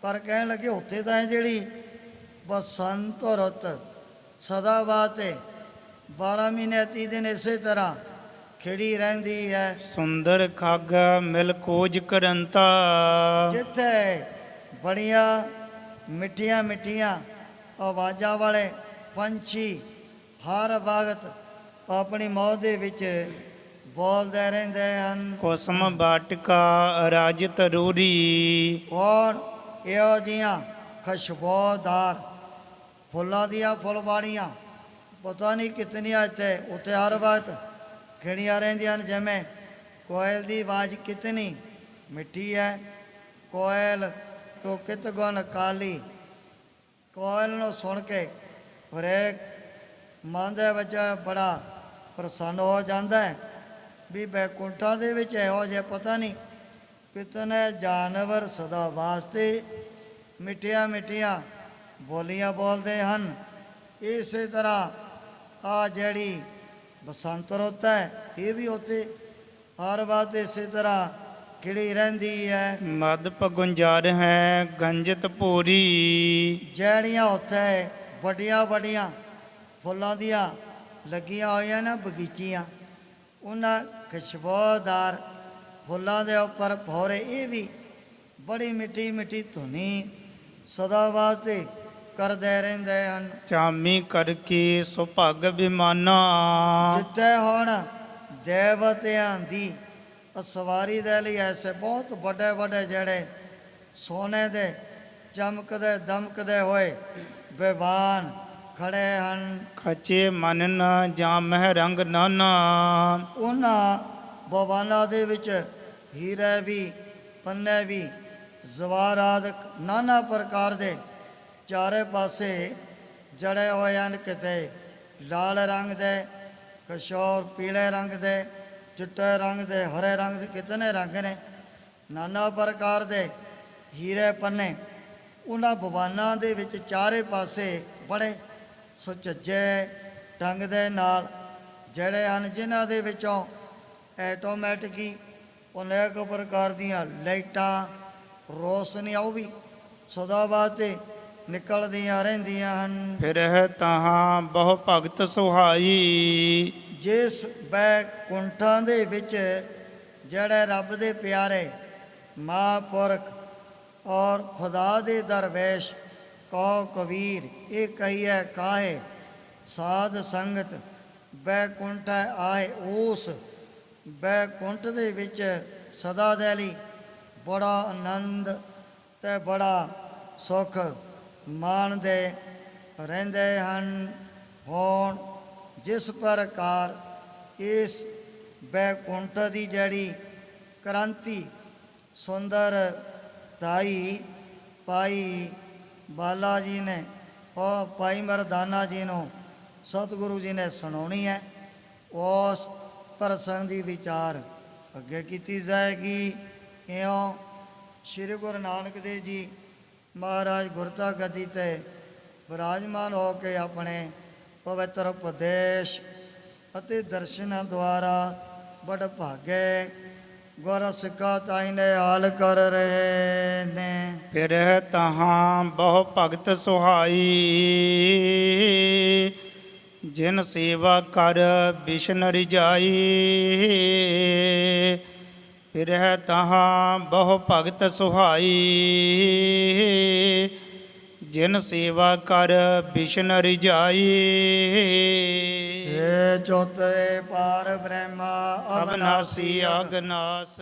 ਪਰ ਕਹਿਣ ਲੱਗੇ ਉੱਥੇ ਤਾਂ ਜਿਹੜੀ ਬਸੰਤ ਰੁੱਤ ਸਦਾ ਵਾਤੇ 12 ਮਹੀਨੇ 30 ਦਿਨ ਇਸੇ ਤਰ੍ਹਾਂ ਖਿੜੀ ਰਹਿੰਦੀ ਹੈ। ਸੁੰਦਰ ਖੱਗ ਮਿਲ ਕੋਜ ਕਰੰਤਾ। ਜਿੱਥੇ ਬੜੀਆਂ ਮਿੱਠੀਆਂ ਮਿੱਠੀਆਂ ਆਵਾਜ਼ਾਂ ਵਾਲੇ ਪੰਛੀ ਹਰ ਵਕਤ ਆਪਣੀ ਮੌਤ ਦੇ ਵਿੱਚ ਬੋਲਦੇ ਰਹਿੰਦੇ ਹਨ। ਕੋਸਮ ਬਾਟਿਕਾ ਰਾਜਿਤ ਰੂਰੀ। ਔਰ ਇਹੋ ਜਿਹੀਆਂ ਖੁਸ਼ਬੂਦਾਰ ਫੁੱਲਾਂ ਦੀਆਂ ਫੁੱਲਵਾੜੀਆਂ ਪਤਾ ਨਹੀਂ ਕਿਤਨੀਆਂ ਇੱਥੇ ਉੱਥੇ ਹਰ ਵਕਤ ਖਿੜੀਆਂ ਰਹਿੰਦੀਆਂ ਹਨ। ਜਿਵੇਂ कोयल की आवाज़ कितनी मिठी है। कोयल तो कित गुण काली। कोयल ਨੂੰ ਸੁਣ ਕੇ ਹਰੇਕ ਮਨ ਦੇ ਵਿੱਚ ਬੜਾ ਪ੍ਰਸੰਨ ਹੋ ਜਾਂਦਾ ਹੈ ਵੀ ਬੈਕੁੰਠਾਂ ਦੇ ਵਿੱਚ ਇਹੋ ਜਿਹਾ ਪਤਾ ਨਹੀਂ ਕਿਤਨੇ ਜਾਨਵਰ ਸਦਾ ਵਾਸਤੇ ਮਿੱਠੀਆਂ ਮਿੱਠੀਆਂ ਬੋਲੀਆਂ ਬੋਲਦੇ ਹਨ। ਇਸੇ ਤਰ੍ਹਾਂ ਆ ਜਿਹੜੀ ਬਸੰਤ ਰੁੱਤ ਹੈ ਇਹ ਵੀ ਉੱਥੇ ਹਰ ਵਾਰ ਇਸੇ ਤਰ੍ਹਾਂ ਖਿੜੀ ਰਹਿੰਦੀ ਹੈ। ਮਦ ਪਗੁੰਜਾਰ ਹੈ ਗੰਜਤ ਪੂਰੀ। ਜਿਹੜੀਆਂ ਉੱਥੇ ਵੱਡੀਆਂ ਵੱਡੀਆਂ ਫੁੱਲਾਂ ਦੀਆਂ ਲੱਗੀਆਂ ਹੋਈਆਂ ਨਾ ਬਗੀਚੀਆਂ, ਉਹਨਾਂ ਖੁਸ਼ਬੂਦਾਰ ਫੁੱਲਾਂ ਦੇ ਉੱਪਰ ਭੌਰੇ ਇਹ ਵੀ ਬੜੀ ਮਿੱਠੀ ਮਿੱਠੀ ਧੁਨੀ ਸਦਾ ਵਾਸਤੇ ਕਰਦੇ ਰਹਿੰਦੇ ਹਨ। ਚਾਮੀ ਕਰਕੇ ਸੁਭਾਗ ਬਿਮਾਨਾ। ਜਿੱਥੇ ਹੁਣ ਦੇਵਤਿਆਂ ਦੀ ਸਵਾਰੀ ਦੇ ਲਈ ਐਸੇ ਬਹੁਤ ਵੱਡੇ ਵੱਡੇ ਜਿਹੜੇ ਸੋਨੇ ਦੇ ਚਮਕਦੇ ਦਮਕਦੇ ਹੋਏ ਵਿਵਾਨ ਖੜੇ ਹਨ। ਖਚੇ ਮਨ ਨ ਜਾਮਹਿ ਰੰਗ ਨਾਨਾ। ਉਹਨਾਂ ਭਵਾਨਾਂ ਦੇ ਵਿੱਚ ਹੀਰੇ ਵੀ ਪੰਨੇ ਵੀ ਜ਼ਵਾਰਾਦਿਕ ਨਾਨਾ ਪ੍ਰਕਾਰ ਦੇ ਚਾਰੇ ਪਾਸੇ ਜੜੇ ਹੋਏ ਹਨ। ਕਿਤੇ ਲਾਲ ਰੰਗ ਦੇ, ਕਸ਼ੋਰ ਪੀਲੇ ਰੰਗ ਦੇ, ਚਿੱਟੇ ਰੰਗ ਦੇ, ਹਰੇ ਰੰਗ ਦੇ, ਕਿਤਨੇ ਰੰਗ ਨੇ ਨਾਨਾ ਪ੍ਰਕਾਰ ਦੇ ਹੀਰੇ ਪੰਨੇ ਉਹਨਾਂ ਭਵਾਨਾਂ ਦੇ ਵਿੱਚ ਚਾਰੇ ਪਾਸੇ ਬੜੇ ਸੁਚੱਜੇ ਢੰਗ ਦੇ ਨਾਲ ਜਿਹੜੇ ਹਨ, ਜਿਨ੍ਹਾਂ ਦੇ ਵਿੱਚੋਂ ਐਟੋਮੈਟਿਕ ਹੀ ਅਨੇਕ ਪ੍ਰਕਾਰ ਦੀਆਂ ਲਾਈਟਾਂ ਰੋਸ਼ਨੀਆਂ ਉਹ ਵੀ ਸਦਾ ਵਾਸਤੇ ਨਿਕਲਦੀਆਂ ਰਹਿੰਦੀਆਂ ਹਨ। ਫਿਰ ਤਹਾਂ ਬਹੁ ਭਗਤ ਸੁਹਾਈ। ਜਿਸ ਬੈਕੁੰਠਾਂ ਦੇ ਵਿੱਚ ਜਿਹੜੇ ਰੱਬ ਦੇ ਪਿਆਰੇ ਮਹਾਂਪੁਰਖ ਔਰ ਖੁਦਾ ਦੇ ਦਰਵੇਸ਼ ਕਉ ਕਬੀਰ ਇਹ ਕਹੀਏ ਕਾਹੇ ਸਾਧ ਸੰਗਤ ਬੈਕੁੰਠ ਆਏ, ਉਸ ਬੈਕੁੰਠ ਦੇ ਵਿੱਚ ਸਦਾ ਦੇ ਲਈ ਬੜਾ ਆਨੰਦ ਤੇ ਬੜਾ ਸੁੱਖ ਮਾਣਦੇ ਰਹਿੰਦੇ ਹਨ। ਹੁਣ ਜਿਸ ਪ੍ਰਕਾਰ ਇਸ ਬੈਕੁੰਠ ਦੀ ਜਿਹੜੀ ਕ੍ਰਾਂਤੀ ਸੁੰਦਰ ਤਾਈ ਭਾਈ ਬਾਲਾ ਜੀ ਨੇ ਉਹ ਭਾਈ ਮਰਦਾਨਾ ਜੀ ਨੂੰ ਸਤਿਗੁਰੂ ਜੀ ਨੇ ਸੁਣਾਉਣੀ ਹੈ। ਉਸ ਪ੍ਰਸੰਗ ਦੀ ਵਿਚਾਰ ਅੱਗੇ ਕੀਤੀ ਜਾਏਗੀ। ਇਉਂ ਸ੍ਰੀ ਗੁਰੂ ਨਾਨਕ ਦੇਵ ਜੀ ਮਹਾਰਾਜ ਗੁਰਤਾ ਗੱਦੀ 'ਤੇ ਵਿਰਾਜਮਾਨ ਹੋ ਕੇ ਆਪਣੇ ਪਵਿੱਤਰ ਉਪਦੇਸ਼ ਅਤੇ ਦਰਸ਼ਨਾਂ ਦੁਆਰਾ ਬੜ ਭਾਗੇ ਗੁਰ ਸਿੱਖਾ ਤਾਈ ਨੇ ਹਾਲ ਕਰ ਰਹੇ ਨੇ। ਫਿਰ ਤਹਾਂ ਬਹੁ ਭਗਤ ਸੁਹਾਈ। ਜਿਨ ਸੇਵਾ ਕਰ ਬਿਸ਼ਨ ਰਿਜਾਈ। ਫਿਰ ਤਹਾਂ ਬਹੁ ਭਗਤ ਸੁਹਾਈ। ਜਿਨ ਸੇਵਾ ਕਰ ਬਿਸ਼ਨ ਰਿਜਾਈ। ਏ ਚੌਥੇ ਪਾਰ ਬ੍ਰਹਮਾ ਅਬਨਾਸੀ ਅਗਨਾਸ।